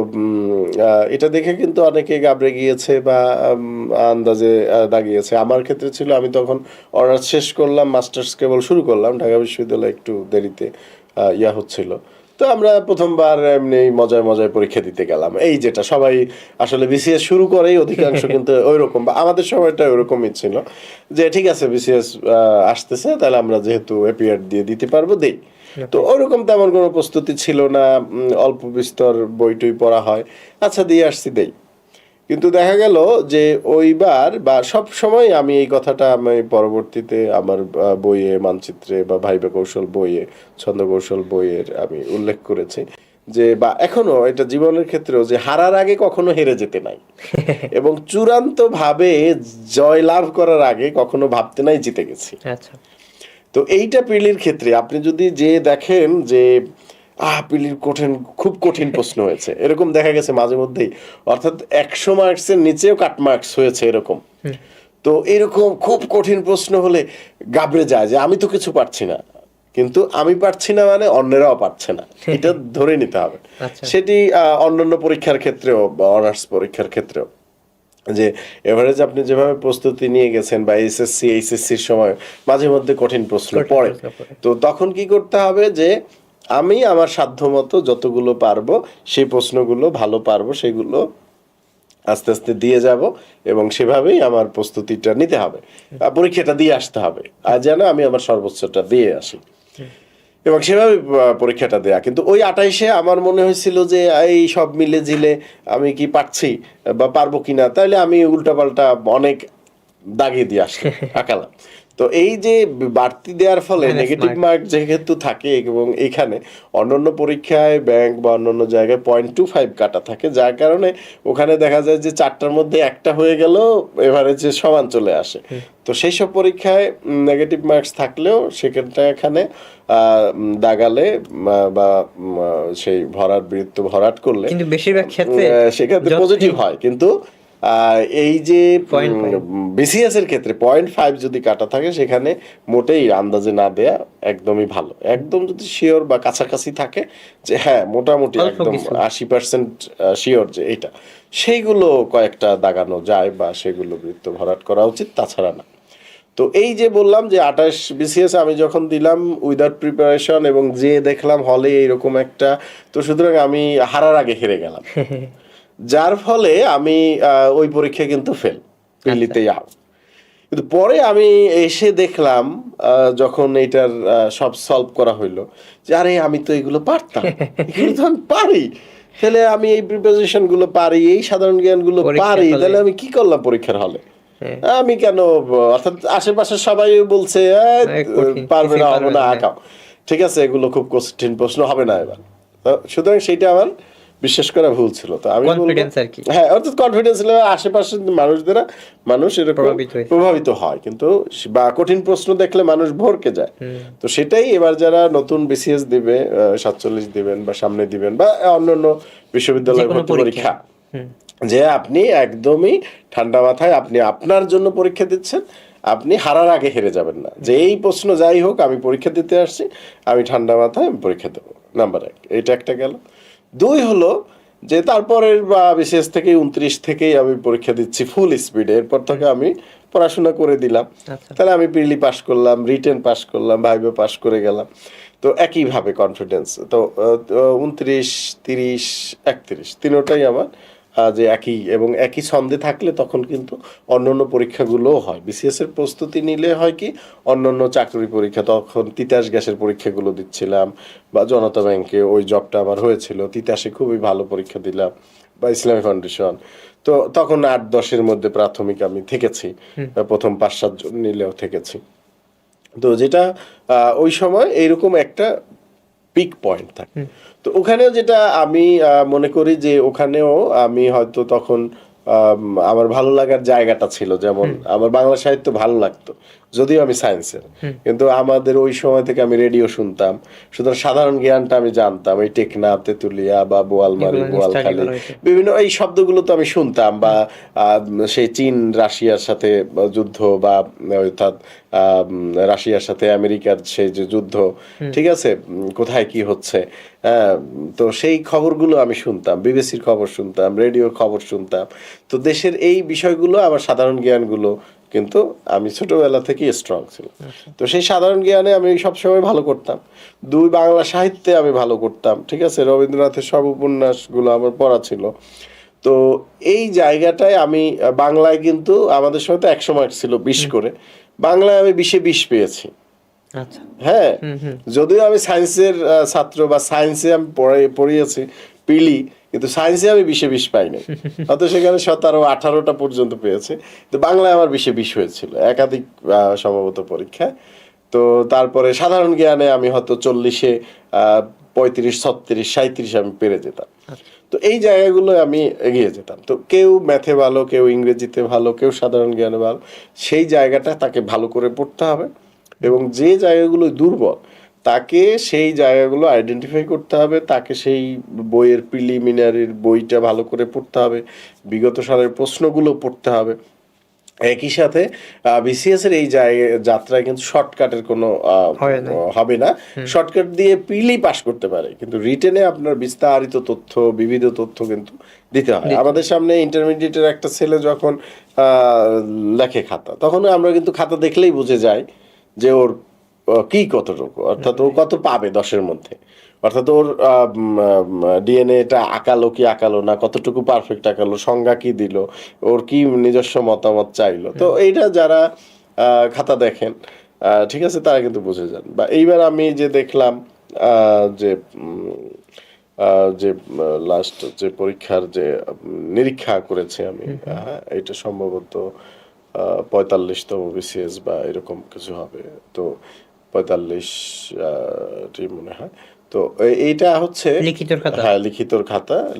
A: এটা দেখে কিন্তু অনেকে ঘাবড়ে গিয়েছে বা আন্দাজে দাগিয়েছে। আমার ক্ষেত্রে ছিল আমি তখন অনার্স শেষ করলাম, মাস্টার্স কেবল শুরু করলাম, ঢাকা বিশ্ববিদ্যালয়ে একটু দেরিতে হচ্ছিল। তো আমরা প্রথমবার এমনি মজায় মজায় পরীক্ষা দিতে গেলাম, এই যেটা সবাই আসলে বিসিএস শুরু করেই অধিকাংশ কিন্তু ওইরকম, বা আমাদের সময়টা ওইরকমই ছিল যে ঠিক আছে বিসিএস আসতেছে, তাহলে আমরা যেহেতু এপিআর দিয়ে দিতে পারবো দেই। তো ওরকম তেমন কোনো প্রস্তুতি ছিল না, অল্প বিস্তর বই টই পড়া হয়, আচ্ছা দিয়ে আসছি দেই। কিন্তু দেখা গেল যে ওইবার বা সব সময় আমি এই কথাটা আমি পরবর্তীতে আমার বইয়ে, মানচিত্রে বা ভাইবা কৌশল বইয়ে, ছন্দ কৌশল বইয়ের আমি উল্লেখ করেছি যে, বা এখনো এটা জীবনের ক্ষেত্রেও, যে হারার আগে কখনো হেরে যেতে নাই এবং চূড়ান্ত ভাবে জয় লাভ করার আগে কখনো ভাবতে নাই জিতে গেছি।
B: আচ্ছা,
A: তো এইটা পিলির ক্ষেত্রে আপনি যদি যে দেখেন যে পিলির খুব কঠিন প্রশ্ন হয়েছে, এরকম দেখা গেছে মাঝে মধ্যেই, অর্থাৎ 100 মার্কসের নিচেও কাট মার্কস হয়েছে এরকম। তো এরকম খুব কঠিন প্রশ্ন হলে ঘাবড়ে যায় যে আমি তো কিছু পারছি না, কিন্তু আমি পারছি না মানে অন্যরাও পারছে না, এটা ধরে নিতে হবে। সেটি অন্যান্য পরীক্ষার ক্ষেত্রেও বা অনার্স পরীক্ষার ক্ষেত্রেও, যে এভারেজ আপনি যেভাবে প্রস্তুতি নিয়ে গেছেন বা এসএসসি এইচএসসির সময় মাঝে মধ্যে কঠিন প্রশ্ন পড়ে, তো তখন কি করতে হবে যে আমি আমার সাধ্যমতো যতগুলো পারবো সেই প্রশ্নগুলো ভালো পারবো সেগুলো আস্তে আস্তে দিয়ে যাব এবং সেভাবেই আমার প্রস্তুতিটা নিতে হবে, পরীক্ষাটা দিয়ে আসতে হবে, আর যেন আমি আমার সর্বোচ্চটা দিয়ে আসি এবং সেভাবে পরীক্ষাটা দেয়া। কিন্তু ওই 28-এ আমার মনে হয়েছিল যে এই সব মিলে ঝিলে আমি কি পারছি বা পারবো কিনা, তাইলে আমি উল্টাপাল্টা অনেক দাগিয়ে দিয়ে আসলাম, আঁকালাম। তো এই যে বাড়তি দেওয়ার ফলে নেগেটিভ মার্ক যেহেতু থাকে, এবং এখানে অন্যান্য পরীক্ষায় ব্যাংক বা অন্যান্য জায়গায় 0.25 কাটা থাকে, যার কারণে ওখানে দেখা যায় যে 4টার মধ্যে একটা হয়ে গেল এভারেজে সমান চলে আসে। তো সেই সব পরীক্ষায় নেগেটিভ মার্কস থাকলেও সেখানটা এখানে দাগালে বা সেই বৃত্ত ভরাট করলে
B: কিন্তু বেশিরভাগ ক্ষেত্রে
A: সেক্ষেত্রে পজিটিভ হয়। কিন্তু এই যে বিসিএস এর ক্ষেত্রে 0.5 যদি কাটা থাকে, সেখানে মোটেই আন্দাজে না দেয়া একদমই ভালো। একদম যদি শিওর বা কাছাকাছি থাকে যে হ্যাঁ মোটামুটি একদম 80% শিওর যে এটা, সেইগুলো কয়েকটা দাগানো যায় বা সেগুলো বৃত্ত ভরাট করা উচিত, তাছাড়া না। তো এই যে বললাম যে 28 বিসিএস আমি যখন দিলাম উইদাউট প্রিপারেশন এবং যে দেখলাম হলে এইরকম একটা, তো সুতরাং আমি হারার আগে হেরে গেলাম, যার ফলে আমি ওই পরীক্ষা কিন্তু ফেল, পিলিতেই আউট। কিন্তু পরে আমি এসে দেখলাম যখন এইটার সব সলভ করা হইলো যে আরে আমি তো এগুলো পারতাম, এগুলো তো আমি পারি, তাহলে আমি এই প্রিপারেশন গুলো পারি, এই সাধারণ জ্ঞান গুলো পারি, তাহলে আমি কি করলাম পরীক্ষার হলে, আমি কেন, অর্থাৎ আশেপাশে সবাই বলছে পারবে না, হবে না, আঁকাও, ঠিক আছে এগুলো খুব কঠিন প্রশ্ন, হবে না এবার। সুতরাং সেইটা আমার বিশ্বাস করা ভুল ছিল। তো আমি হ্যাঁ, অর্থাৎ কনফিডেন্স লেভেল আশেপাশের মানুষ এরকম প্রভাবিত হয়, কিন্তু বা কঠিন প্রশ্ন দেখলে মানুষ ভরকে যায়। তো সেটাই এবার যারা নতুন বিসিএস দিবে, 47 দিবেন বা সামনে দিবেন বা অন্যান্য বিশ্ববিদ্যালয় ভর্তি পরীক্ষা, যে আপনি একদমই ঠান্ডা মাথায় আপনি আপনার জন্য পরীক্ষা দিচ্ছেন, আপনি হারার আগে হেরে যাবেন না, যে এই প্রশ্ন যাই হোক আমি পরীক্ষা দিতে আসছি, আমি ঠান্ডা মাথায় আমি পরীক্ষা দেবো, নাম্বার 1 এটা একটা গেল। 2 হলো যে তারপরের বা বিশেষ থেকে 29 থেকেই আমি পরীক্ষা দিচ্ছি ফুল স্পিডে, এরপর থেকে আমি পড়াশোনা করে দিলাম, তাহলে আমি প্রিলি পাস করলাম, রিটেন পাস করলাম, ভাইভা পাস করে গেলাম। তো একইভাবে কনফিডেন্স, তো 29, 30, 31 তিনোটাই আমার যে একই এবং একই ছন্দে থাকলে তখন কিন্তু অন্যান্য পরীক্ষাগুলোও হয়। বিসিএস এর প্রস্তুতি নিলে হয় কি, অন্যান্য চাকরি পরীক্ষা, তখন তিতাস গ্যাসের পরীক্ষাগুলো দিচ্ছিলাম বা জনতা ব্যাংকে ওই জবটা আমার হয়েছিল, তিতাসে খুবই ভালো পরীক্ষা দিলাম, বা ইসলামী ফাউন্ডেশন, তো তখন 8-10-এর মধ্যে প্রাথমিক আমি থেকেছি, প্রথম 5-7 জন নিলেও থেকেছি। তো যেটা ওই সময় এইরকম একটা পিক পয়েন্ট থাকে। তো ওখানেও যেটা আমি মনে করি যে ওখানেও আমি হয়তো তখন আমার ভালো লাগার জায়গাটা ছিল, যেমন আমার বাংলা সাহিত্য ভালো লাগতো, যদিও আমি সায়েন্সের, কিন্তু আমাদের ওই সময় থেকে আমি রেডিও শুনতাম, সুতরাং সাধারণ জ্ঞানটা আমি জানতাম, এই টেকনাফ, তেতুলিয়া বা বোয়ালমারি,
B: এগুলো নিয়ে study
A: বোয়ালখালী,
B: করা হয়েছে।
A: বিভিন্ন এই শব্দগুলো তো আমি শুনতাম, বা সেই চীন রাশিয়ার সাথে যুদ্ধ, বা অর্থাৎ রাশিয়ার সাথে আমেরিকার সেই যে যুদ্ধ, ঠিক আছে, কোথায় কি হচ্ছে, হ্যাঁ, তো সেই খবরগুলো আমি শুনতাম, বিবিসির খবর শুনতাম, রেডিওর খবর শুনতাম। তো দেশের এই বিষয়গুলো, আমার সাধারণ জ্ঞানগুলো কিন্তু আমি ছোটবেলা থেকেই স্ট্রং ছিল। তো সেই সাধারণ জ্ঞানে আমি সবসময় ভালো করতাম। দুই, বাংলা সাহিত্যে আমি ভালো করতাম, ঠিক আছে, রবীন্দ্রনাথের সব উপন্যাসগুলো আমার পড়া ছিল। তো এই জায়গাটায় আমি বাংলায় কিন্তু আমাদের সময় তো 100 মার্ক ছিল 20 করে, বাংলায় আমি 20-এ 20 পেয়েছি।
B: আচ্ছা।
A: হ্যাঁ, যদিও আমি সায়েন্সের ছাত্র, বা সায়েন্সে আমি পড়িয়েছি পিলি, কিন্তু সায়েন্সে আমি 20-এ 20 পাইনি, হয়তো সেখানে 17-18টা পর্যন্ত পেয়েছে। তো বাংলায় আমার 20-এ 20 হয়েছিল একাধিক সম্ভবত পরীক্ষায়। তো তারপরে সাধারণ জ্ঞানে আমি হয়তো 40-এ 35, 36, 37 আমি পেরে যেতাম। তো এই জায়গাগুলো আমি এগিয়ে যেতাম। তো কেউ ম্যাথে ভালো, কেউ ইংরেজিতে ভালো, কেউ সাধারণ জ্ঞানে ভালো, সেই জায়গাটা তাকে ভালো করে পড়তে হবে, এবং যে জায়গাগুলো দুর্বল তাকে সেই জায়গাগুলো আইডেন্টিফাই করতে হবে, তাকে সেই বইয়ের প্রিলিমিনারির বইটা ভালো করে পড়তে হবে, বিগত সালের প্রশ্নগুলো পড়তে হবে। একই সাথে বিসিএস এর এই যাত্রায় কিন্তু শর্টকাটের কোনো হবে না, শর্টকাট দিয়ে প্রিলি পাস করতে পারে, কিন্তু রিটেনে আপনার বিস্তারিত তথ্য, বিবিধ তথ্য কিন্তু দিতে হয়। আমাদের সামনে ইন্টারমিডিয়েটের একটা ছেলে যখন লেখে খাতা, তখন আমরা কিন্তু খাতা দেখলেই বুঝে যাই যে ওর কি কতটুকু, অর্থাৎ ও কত পাবে 10-এর মধ্যে, অর্থাৎ ওর ডিএনএ এটা আঁকালো কি আঁকালো না, কতটুকু পারফেক্ট আঁকালো, সংজ্ঞা কি দিল, ওর কি নিজস্ব মতামত চাইলো। তো এইটা যারা খাতা দেখেন, ঠিক আছে, তারা কিন্তু বুঝে যান। বা এইবার আমি যে দেখলাম যে যে লাস্ট যে পরীক্ষার যে নিরীক্ষা করেছে আমি, এটা সম্ভবত 45তম বিসিএস বা এরকম কিছু হবে, তো 45টি মনে হয়। তো এইটা হচ্ছে
B: লিখিতর খাতা।
A: হ্যাঁ,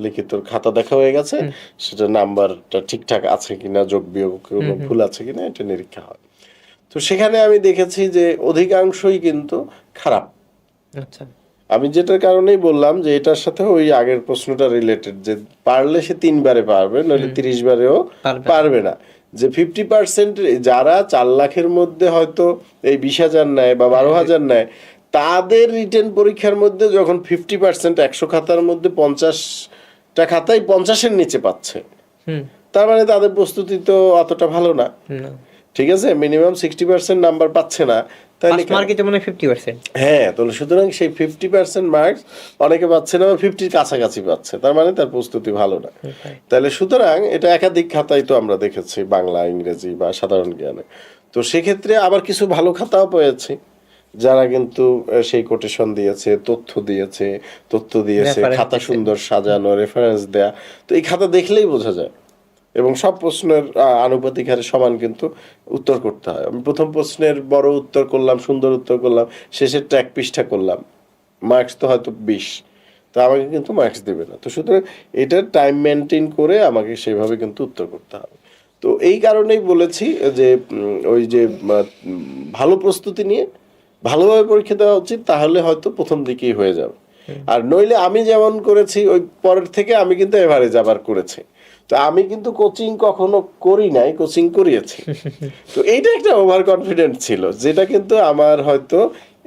A: লিখিতর খাতা দেখা হয়ে গেছে, সেটা নাম্বারটা ঠিকঠাক আছে কিনা, যোগ বিয়োগ কোনো ভুল আছে কিনা, এটা নিরীক্ষা হয়। তো সেখানে আমি দেখেছি যে অধিকাংশই কিন্তু খারাপ।
B: আচ্ছা।
A: আমি যেটার কারণেই বললাম যে এটার সাথে ওই আগের প্রশ্নটা রিলেটেড, যে পারলে সে 3 বারে পারবে, নইলে 30 বারেও পারবে না। যে 50% যারা 4 লাখের মধ্যে হয়তো এই 20,000 নেয় বা 12,000 নেয়, তাদের রিটেন পরীক্ষার মধ্যে যখন 50% 100 খাতার মধ্যে 50টা খাতাই 50-এর নিচে পাচ্ছে, তার মানে তাদের প্রস্তুতি তো অতটা ভালো না। ঠিক আছে, মিনিমাম 60% নাম্বার পাচ্ছে না, তাহলে
B: মার্কে তো মনে হয় 50%।
A: হ্যাঁ, তো সুতরাং সেই 50% মার্কস অনেকে পাচ্ছে না, বা 50-র কাছাকাছি পাচ্ছে, তার মানে তার প্রস্তুতি ভালো না। তাহলে সুতরাং এটা একাধিক খাতাই তো আমরা দেখেছি, বাংলা, ইংরেজি বা সাধারণ জ্ঞানে। তো সেক্ষেত্রে আবার কিছু ভালো খাতাও পেয়েছি, যারা কিন্তু সেই কোটেশন দিয়েছে, তথ্য দিয়েছে, খাতা সুন্দর সাজানো, রেফারেন্স দেয়া। তো এই খাতা দেখলেই বোঝা যায়, এবং সব প্রশ্নের আনুপাতিক হারে সমান কিন্তু উত্তর করতে হয়। আমি প্রথম প্রশ্নের বড় উত্তর করলাম, সুন্দর উত্তর করলাম, শেষের ট্র্যাক পৃষ্ঠা করলাম, মার্কস তো হয়তো 20, তো আমাকে কিন্তু মার্কস দেবে না। তো সুতরাং এটার টাইম মেনটেন করে আমাকে সেভাবে কিন্তু উত্তর করতে হবে। তো এই কারণেই বলেছি যে ওই যে ভালো প্রস্তুতি নিয়ে ভালোভাবে পরীক্ষা দেওয়া উচিত, তাহলে হয়তো প্রথম দিকেই হয়ে যাবে। আর নইলে আমি যেমন করেছি, ওই পরের থেকে আমি কিন্তু এভারেজ আবার করেছি। তো আমি কিন্তু কোচিং কখনো করি নাই, কোচিং করিয়েছি। তো এইটা একটা ওভার কনফিডেন্ট ছিল, যেটা কিন্তু আমার হয়তো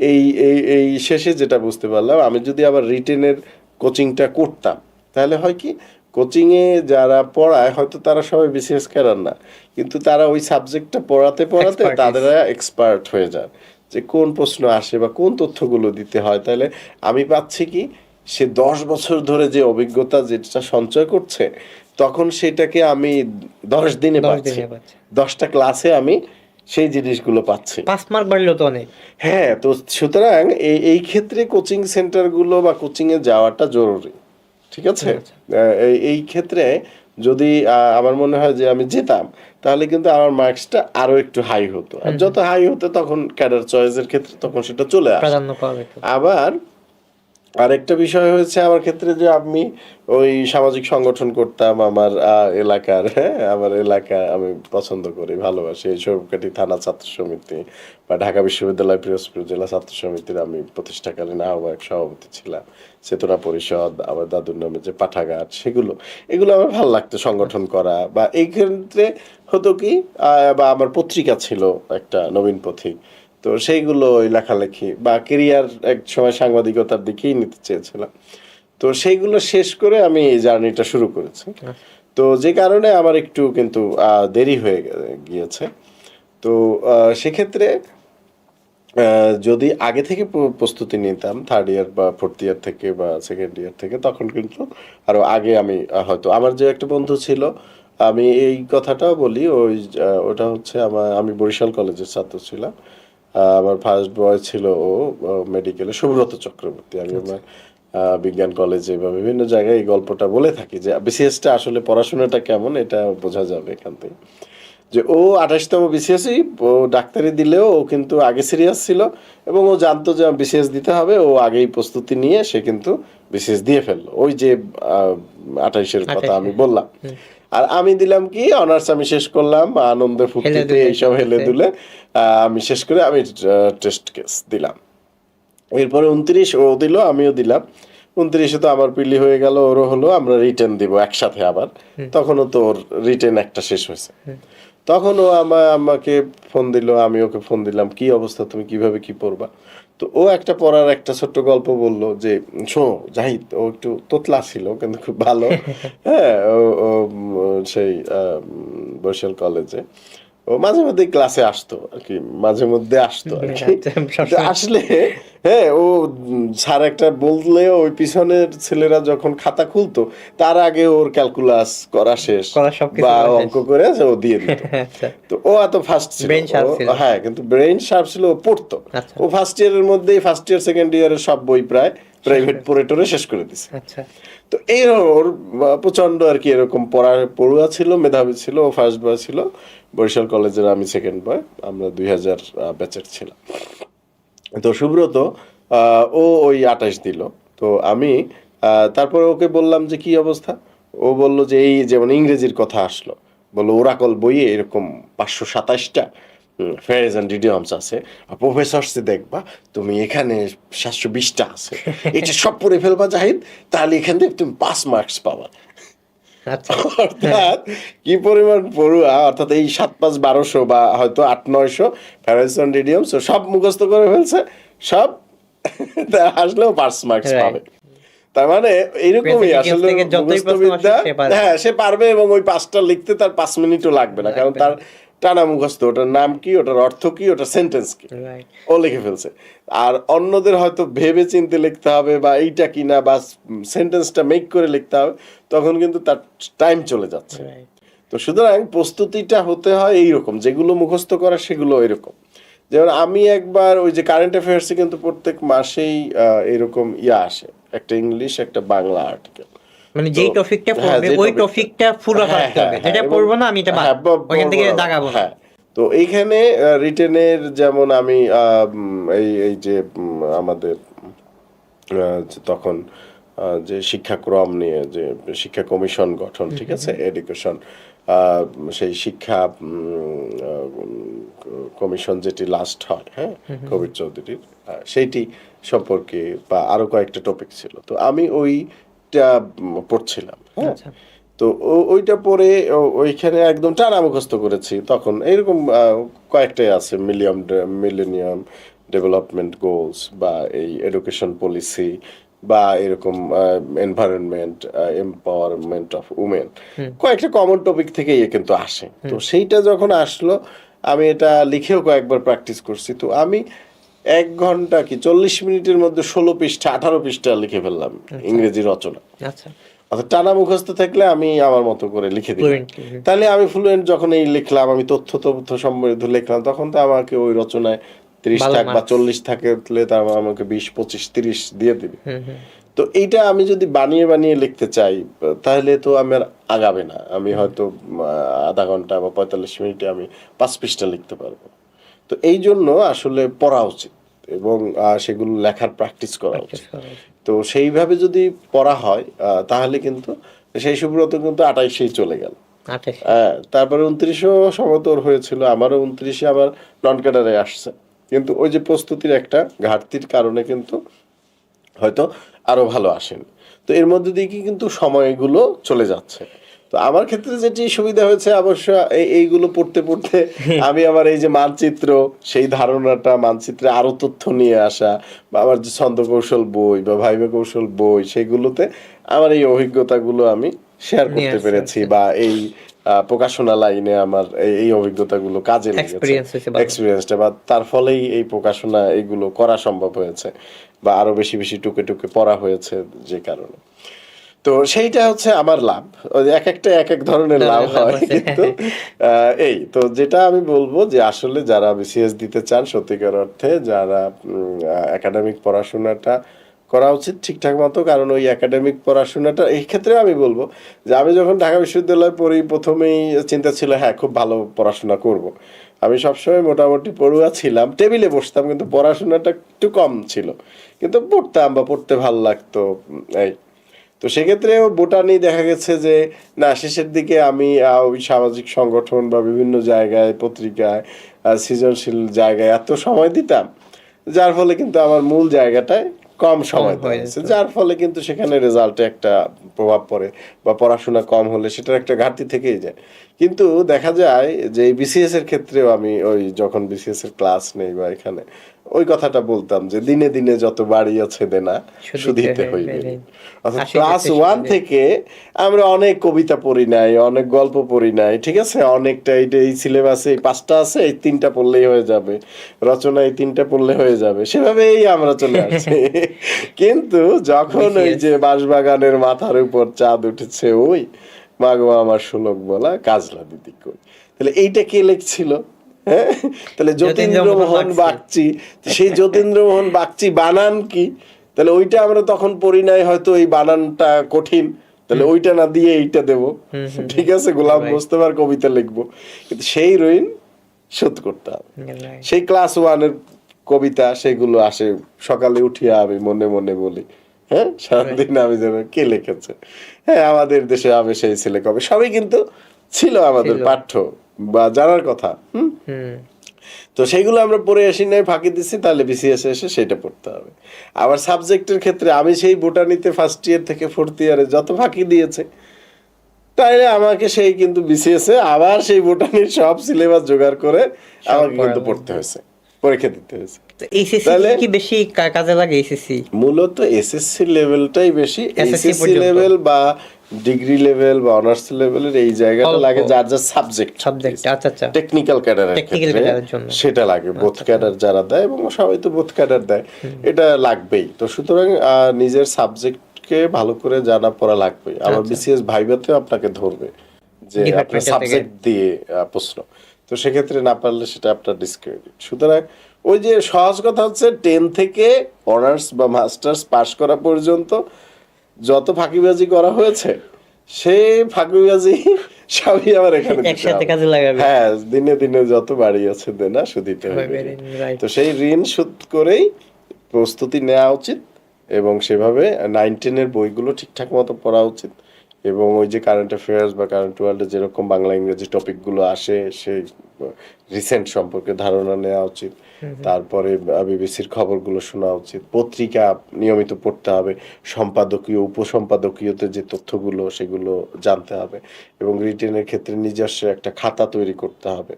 A: এই এই এই শেষে যেটা বুঝতে পারলাম, আমি যদি আবার রিটেনের কোচিংটা করতাম, তাহলে হয় কি, কোচিংয়ে যারা পড়ায় হয়তো তারা সবাই বিসিএস ক্যাডার না, কিন্তু তারা ওই সাবজেক্টটা পড়াতে তারা এক্সপার্ট হয়ে যায়, যে কোন প্রশ্ন আসে বা কোন তথ্যগুলো দিতে হয়। তাহলে আমি পাচ্ছি কি, সে 10 বছর ধরে যে অভিজ্ঞতা যেটা সঞ্চয় করছে, তখন সেটাকে আমি 10 দিনে পাচ্ছি, 10টা ক্লাসে আমি সেই জিনিসগুলো পাচ্ছি।
B: 5 মার্ক বাড়লো তো অনেক।
A: হ্যাঁ, তো সুতরাং এই ক্ষেত্রে কোচিং সেন্টারগুলো বা কোচিংয়ে যাওয়াটা জরুরি, ঠিক আছে। এই ক্ষেত্রে যদি আমার মনে হয় যে আমি যেতাম, তাহলে কিন্তু আমার মার্কসটা আরো একটু হাই হতো, আর যত হাই হতো তখন ক্যাডার চয়েসের ক্ষেত্রে তখন সেটা চলে আসে। আবার আরেকটা বিষয় হয়েছে আমার ক্ষেত্রে যে আমি ওই সামাজিক সংগঠন করতাম আমার এলাকার, হ্যাঁ আমার এলাকা আমি পছন্দ করি ভালোবাসি এই সরকারি থানা ছাত্র সমিতি বা ঢাকা বিশ্ববিদ্যালয় পিরোজপুর জেলা ছাত্র সমিতির আমি প্রতিষ্ঠাকালীন আহ্বায়ক সভাপতি ছিলাম, চেতনা পরিষদ, আমার দাদুর নামে যে পাঠাগার, এগুলো আমার ভালো লাগতো সংগঠন করা। বা এই ক্ষেত্রে হতো কি বা আমার পত্রিকা ছিল একটা, নবীন পথিক, তো সেইগুলো ওই লেখালেখি বা কেরিয়ার এক সময় সাংবাদিকতার দিকেই নিতে চেয়েছিলাম। তো সেইগুলো শেষ করে আমি এই জার্নিটা শুরু করেছি। তো যে কারণে আমার একটু কিন্তু দেরি হয়ে গিয়েছে। তো সেক্ষেত্রে যদি আগে থেকে প্রস্তুতি নিতাম থার্ড ইয়ার বা ফোর্থ ইয়ার থেকে বা সেকেন্ড ইয়ার থেকে, তখন কিন্তু আরো আগে আমি হয়তো, আমার যে একটা বন্ধু ছিল, আমি এই কথাটাও বলি, ওটা হচ্ছে আমি বরিশাল কলেজের ছাত্র ছিলাম। আমার ফার্স্ট বয় ছিল ও মেডিকেলে, সুব্রত চক্রবর্তী। আমি আমার বিজ্ঞান কলেজে বা বিভিন্ন জায়গায় এই গল্পটা বলে থাকি যে বিসিএসটা আসলে পড়াশোনাটা কেমন এটা বোঝা যাবে এখান থেকে। যে ও 28তম বিসিএসই, ও ডাক্তারি দিলেও ও কিন্তু আগে সিরিয়াস ছিল এবং ও জানতো যে বিসিএস দিতে হবে, ও আগেই প্রস্তুতি নিয়ে সে কিন্তু বিসিএস দিয়ে ফেললো, ওই যে 28-এর কথা আমি বললাম। আর আমি দিলাম কি অনার্স, আমি শেষ করলাম আনন্দে ফুর্তিতে এইসব হেলে দুলে আমি শেষ করে আমি টেস্ট কেস দিলাম। এরপরে 29 ও দিল, আমিও দিলাম। 29-এ তো আমার পিলি হয়ে গেল, ওরও হলো, আমরা রিটেন দিব একসাথে আবার। তখনও তো ওর রিটেন একটা শেষ হয়েছে। তখন ও আমাকে ফোন দিল, আমি ওকে ফোন দিলাম, কি অবস্থা, তুমি কিভাবে কি পড়বা? তো ও একটা পড়ার একটা ছোট্ট গল্প বলল যে শোনো জাহিদ, ও একটু তোতলা ছিল কিন্তু খুব ভালো, হ্যাঁ ও সেই বরিশাল কলেজে ও মাঝে মধ্যে ক্লাসে আসতো আর কি, মাঝে মধ্যে আসতো আর কি। আসলে হ্যাঁ ও স্যার একটা বললে ওই পিছনের ছেলেরা যখন খাতা খুলতো তার আগে ওর ক্যালকুলাস করা শেষ বা অঙ্ক করে ও দিয়ে দিত। তো ও এত ফাস্ট ছিল, হ্যাঁ কিন্তু ব্রেইন শার্প ছিল, ও পড়তো। ও ফার্স্ট ইয়ারের মধ্যেই, ফার্স্ট ইয়ার সেকেন্ড ইয়ারের সব বই প্রায় প্রাইভেট পড়ে টরে শেষ করে দিছে। তো এই ওর প্রচন্ড আর কি এরকম পড়ুয়া ছিল, মেধাবী ছিল, ও ফার্স্ট বয় ছিল বরিশাল কলেজের, আমি সেকেন্ড বয়, আমরা 2000 ব্যাচের ছিলাম। তো সুব্রত ও ওই 28 দিল। তো আমি তারপরে ওকে বললাম যে কি অবস্থা, ও বলল যে এই যেমন ইংরেজির কথা আসলো, বললো ওরাকল বইয়ে এরকম 527টা ফ্রেজ এন্ড ইডিয়মস আছে, আর প্রফেসরসে দেখবা তুমি এখানে 720টা আছে, এটা সব পড়ে ফেলবা জাহিদ, তাহলে এখান থেকে তুমি 5 মার্কস পাবা। অর্থাৎ কি পরিমাণ পড়ুয়া, অর্থাৎ এই 7-5-1200 বা হয়তো 8-900 ফ্রেজ এন্ড ইডিয়মস সব মুখস্থ করে ফেলছে, সব আসলেও 5 মার্কস পাবে। তার মানে এইরকমই আসলে মুখস্থবিদ্যা, হ্যাঁ সে পারবে এবং ওই 5টা লিখতে তার 5 মিনিটও লাগবে না, কারণ তার টানা মুখস্থ, ওটার নাম কি, ওটার অর্থ কি, ওটার সেন্টেন্স কি, ও লিখে ফেলছে। আর অন্যদের হয়তো ভেবে চিন্তে লিখতে হবে বা এইটা কিনা বা সেন্টেন্সটা মেক করে লিখতে হবে, তখন কিন্তু তার টাইম চলে যাচ্ছে। তো সুতরাং প্রস্তুতিটা হতে হয় এইরকম, যেগুলো মুখস্থ করা সেগুলো এরকম। যেমন আমি একবার ওই যে কারেন্ট অ্যাফেয়ার্সে কিন্তু প্রত্যেক মাসেই এরকম আসে, একটা ইংলিশ একটা বাংলা আর্টিকেল,
B: মানে যেই টপিকটা পড়বে ওই টপিকটা পুরো পড়তে হবে, যেটা পড়বো না আমি এটা ওখান থেকে দাগাবো না।
A: তো এইখানে রিটেনের যেমন আমি এই যে আমাদের তখন যে শিক্ষাক্রম নিয়ে যে শিক্ষা কমিশন গঠন, ঠিক আছে, এডুকেশন, সেই শিক্ষা কমিশন যেটি লাস্ট হয়, হ্যাঁ কবির চৌধুরীর, সেইটি সম্পর্কে বা আরো কয়েকটা টপিক ছিল, তো আমি ওইটা পড়ছিলাম, হ্যাঁ। তো ওইটা পরে ওইখানে একদম টানা মুখস্থ করেছি। তখন এইরকম কয়েকটাই আছে, মিলেনিয়াম ডেভেলপমেন্ট গোলস বা এই এডুকেশন পলিসি বা এরকম এনভায়রনমেন্ট, এম্পাওয়ারমেন্ট অফ উমেন, কয়েকটা কমন টপিক থেকে কিন্তু আসে। তো সেইটা যখন আসলো আমি এটা লিখেও কয়েকবার প্র্যাকটিস করছি। তো আমি 1 ঘন্টা কি 40 মিনিটের মধ্যে 16 পৃষ্ঠা 18 পৃষ্ঠা লিখে ফেললাম ইংরেজি রচনা। অর্থাৎ টানা মুখস্থ থাকলে আমি আমার মতো করে লিখে দিই, তাহলে আমি ফ্লুয়েন্ট। যখন এই লিখলাম, আমি তথ্য সমৃদ্ধ লিখলাম, তখন তো আমাকে ওই রচনায় 30 থাক বা 40 থাকলে তার আমাকে 20, 25, 30 দিয়ে দিবে। তো এইটা আমি যদি বানিয়ে বানিয়ে লিখতে চাই তাহলে তো আমার আগাবে না, আমি হয়তো আধা ঘন্টা বা 45 মিনিটে আমি 5 পৃষ্ঠা লিখতে পারবো। তো এই জন্য আসলে পড়া উচিত এবং সেগুলো লেখার প্র্যাকটিস করা উচিত। তো সেইভাবে যদি পড়া হয় তাহলে কিন্তু সেই সুব্রত কিন্তু 28-এই চলে গেল।
B: 28
A: হ্যাঁ, তারপরে 29-ও সমতর হয়েছিল, আমারও 29-এ আমার নন ক্যাডারে আসছে, কিন্তু ওই যে প্রস্তুতির একটা ঘাটতির কারণে কিন্তু হয়তো আরো ভালো আসেন। তো এর মধ্যে দিয়ে কি কিন্তু সময়গুলো চলে যাচ্ছে। তো আমার ক্ষেত্রে যেটি সুবিধা হয়েছে অবশ্য এইগুলো পড়তে পড়তে আমি আমার এই যে মানচিত্র, সেই ধারণাটা, মানচিত্রে আরো তথ্য নিয়ে আসা, বা আমার যে ছন্দ কৌশল বই বা ভাইবা কৌশল বই, সেগুলোতে আমার এই অভিজ্ঞতাগুলো আমি শেয়ার
B: নিয়ে
A: করতে
B: আসছে,
A: পেরেছি,
B: আচ্ছা।
A: বা এই প্রকাশনা লাইনে আমার এই অভিজ্ঞতাগুলো কাজে লেগেছে,
B: এক্সপিরিয়েন্স হয়েছে ভালো।
A: এক্সপিরিয়েন্সটা, বা তার ফলেই এই প্রকাশনা এইগুলো করা সম্ভব হয়েছে, বা আরো বেশি বেশি টুকে টুকে পড়া হয়েছে যে কারণে। তো সেইটা হচ্ছে আমার লাভ। ওই যে এক একটা এক এক ধরনের লাভ
B: লাভ
A: হয়,
B: আছে।
A: কিন্তু এই তো যেটা আমি বলবো যে আসলে যারা বিসিএস দিতে চান সত্যিকার অর্থে, যারা একাডেমিক পড়াশোনাটা করা উচিত ঠিকঠাক মতো, কারণ ওই একাডেমিক পড়াশোনাটা এই ক্ষেত্রে আমি বলবো যে আমি যখন ঢাকা বিশ্ববিদ্যালয়ে পড়ি প্রথমেই চিন্তা ছিল হ্যাঁ খুব ভালো পড়াশোনা করব। আমি সবসময় মোটামুটি পড়ুয়া ছিলাম, টেবিলে বসতাম, কিন্তু পড়াশোনাটা একটু কম ছিল, কিন্তু পড়তাম বা পড়তে ভালো লাগতো। এই তো সেক্ষেত্রেও বোটানি দেখা গেছে যে না, শেষের দিকে আমি ওই সামাজিক সংগঠন বা বিভিন্ন জায়গায় পত্রিকায় সৃজনশীল জায়গায় এত সময় দিতাম, যার ফলে কিন্তু আমার মূল জায়গাটায় কম সময় দেওয়া
B: হয়ে
A: হয়েছে,
B: যেত।
A: যার ফলে কিন্তু সেখানে রেজাল্টে একটা প্রভাব পড়ে, বা পড়াশোনা কম হলে সেটার একটা ঘাটতি থেকেই যায়। কিন্তু দেখা যায় যে বিসিএস এর ক্ষেত্রেও আমি ওই যখন বিসিএস এর ক্লাস নেই বা এখানে ওই কথাটা বলতাম যে দিনে দিনে যত বাড়িয়াছে দেনা শুধিতে হইবে। অর্থাৎ ক্লাস 1 থেকে আমরা অনেক কবিতা পড়ি নাই, অনেক গল্প পড়ি নাই, ঠিক আছে, অনেকটা এই সিলেবাসে এই 5টা আছে, এই 3টা পড়লেই হয়ে যাবে, রচনা এই 3টা পড়লে হয়ে যাবে, সেভাবেই আমরা চলে আসছি। কিন্তু যখন ওই যে বাঁশবাগানের মাথার উপর চাঁদ উঠেছে ওই মাগো আমার শোলক বলা কাজলা দিদি কই, তাহলে এইটা কে লিখছিল? হ্যাঁ, তাহলে যতীন্দ্রমোহন বাগচি, সেই যতীন্দ্রমোহন বাগচি বানান কি? তাহলে ওইটা আমরা তখন পড়ি নাই, হয়তো এই বানানটা কঠিন, তাহলে ওইটা না দিয়ে এইটা দেব, ঠিক আছে, গোলাম মোস্তফার কবিতা লিখবো, কিন্তু সেই ঋণ শোধ করতে হবে। সেই ক্লাস 1-এর কবিতা সেগুলো আসে সকালে উঠিয়া আমি মনে মনে বলি, হ্যাঁ সারাদিন আমি যেন কে লিখেছে, হ্যাঁ আমাদের দেশে আমি সেই ছেলে কবে, সবই কিন্তু ছিল আমাদের পাঠ্য বা জানার কথা। তো সেইগুলো আমরা পড়ে আসি নাই, ফাঁকি দিচ্ছি, তাহলে বিসিএস এসে সেটা পড়তে হবে। আবার সাবজেক্টের ক্ষেত্রে আমি সেই বোটানিতে ফার্স্ট ইয়ার থেকে ফোর্থ ইয়ারে যত ফাঁকি দিয়েছে, তাইলে আমাকে সেই কিন্তু বিসিএস এ আবার সেই বোটানির সব সিলেবাস জোগাড় করে আমাকে কিন্তু পড়তে হয়েছে, পরীক্ষা দিতে হয়েছে।
B: এইচএসসি কি বেশি কাজে লাগে? এইচএসসি
A: মূলত এসএসসি লেভেলটাই বেশি, এইচএসসি লেভেল বা ডিগ্রি লেভেল বা অনার্স লেভেলের এই জায়গাটা লাগে যার যার সাবজেক্ট,
B: আচ্ছা আচ্ছা,
A: টেকনিক্যাল ক্যাডারের ক্ষেত্রে সেটা লাগে, বোথ ক্যাডার যারা দেয়, এবং সবাই তো বোথ ক্যাডার দেয়, এটা লাগবেই। তো সুতরাং নিজের সাবজেক্টকে ভালো করে জানা পড়া লাগবেই। আমার বিসিএস ভাইভাতেও আপনাকে ধরবে যে আপনার সাবজেক্ট দিয়ে প্রশ্ন, তো সেক্ষেত্রে না পারলে সেটা আপনার ডিসক্রেডিট। সুতরাং ওই যে সহজ কথা হচ্ছে 10 থেকে অনার্স বা মাস্টার্স পাস করা পর্যন্ত যত ফাঁকিবাজি করা হয়েছে, সেই ফাঁকিবাজি সবই আমার এখানে
B: একসাথে কাজে লাগাবে।
A: হ্যাঁ, দিনে দিনে যত বাড়ি আছে দেনা শুধিতে হবে। তো সেই ঋণ শোধ করেই প্রস্তুতি নেওয়া উচিত, এবং সেভাবে 9-10-এর বইগুলো ঠিকঠাক মতো পড়া উচিত, এবং ওই যে কারেন্ট অ্যাফেয়ার্স বা কারেন্ট ওয়ার্ল্ডে যেরকম বাংলা ইংরেজি টপিকগুলো আসে সেই রিসেন্ট সম্পর্কে ধারণা নেওয়া উচিত। তারপরে বিবিসির খবরগুলো শোনা উচিত, পত্রিকা নিয়মিত পড়তে হবে, সম্পাদকীয় উপসম্পাদকীয়তে যে তথ্যগুলো সেগুলো জানতে হবে, এবং রিটেনের ক্ষেত্রে নিজস্ব একটা খাতা তৈরি করতে হবে।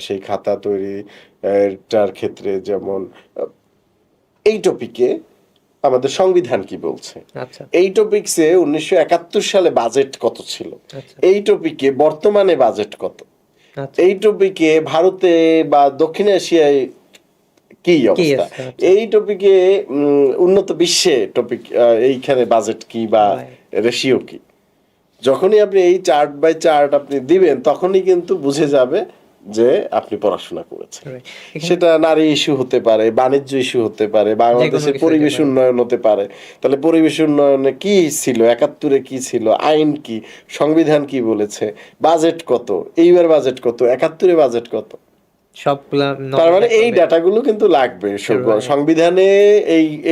A: সেই খাতা তৈরিটার ক্ষেত্রে যেমন এই টপিকে আমাদের সংবিধান কি বলছে, এই টপিকসে 1971 সালে বাজেট কত ছিল, এই টপিকে বর্তমানে বাজেট কত, এই টপিকে ভারতে বা দক্ষিণ এশিয়ায় কি অবস্থা, এই টপিকে উন্নত বিশ্বে টপিক এইখানে বাজেট কি বা রেশিও কি, যখনই আপনি এই চার্ট বাই চার্ট আপনি দিবেন তখনই কিন্তু বুঝে যাবে যে আপনি পড়াশোনা করেছেন। সেটা নারী ইস্যু হতে পারে, বাণিজ্য ইস্যু হতে পারে, বাংলাদেশের পরিবেশ উন্নয়ন হতে পারে, তাহলে পরিবেশ উন্নয়নে কি ছিল, 71-এ কি ছিল, আইন কি, সংবিধান কি বলেছে, বাজেট কত, এইবার বাজেট কত, 71-এ বাজেট কত,
B: সবগুলা
A: তার মানে এই ডাটাগুলো কিন্তু লাগবে সংবিধানে।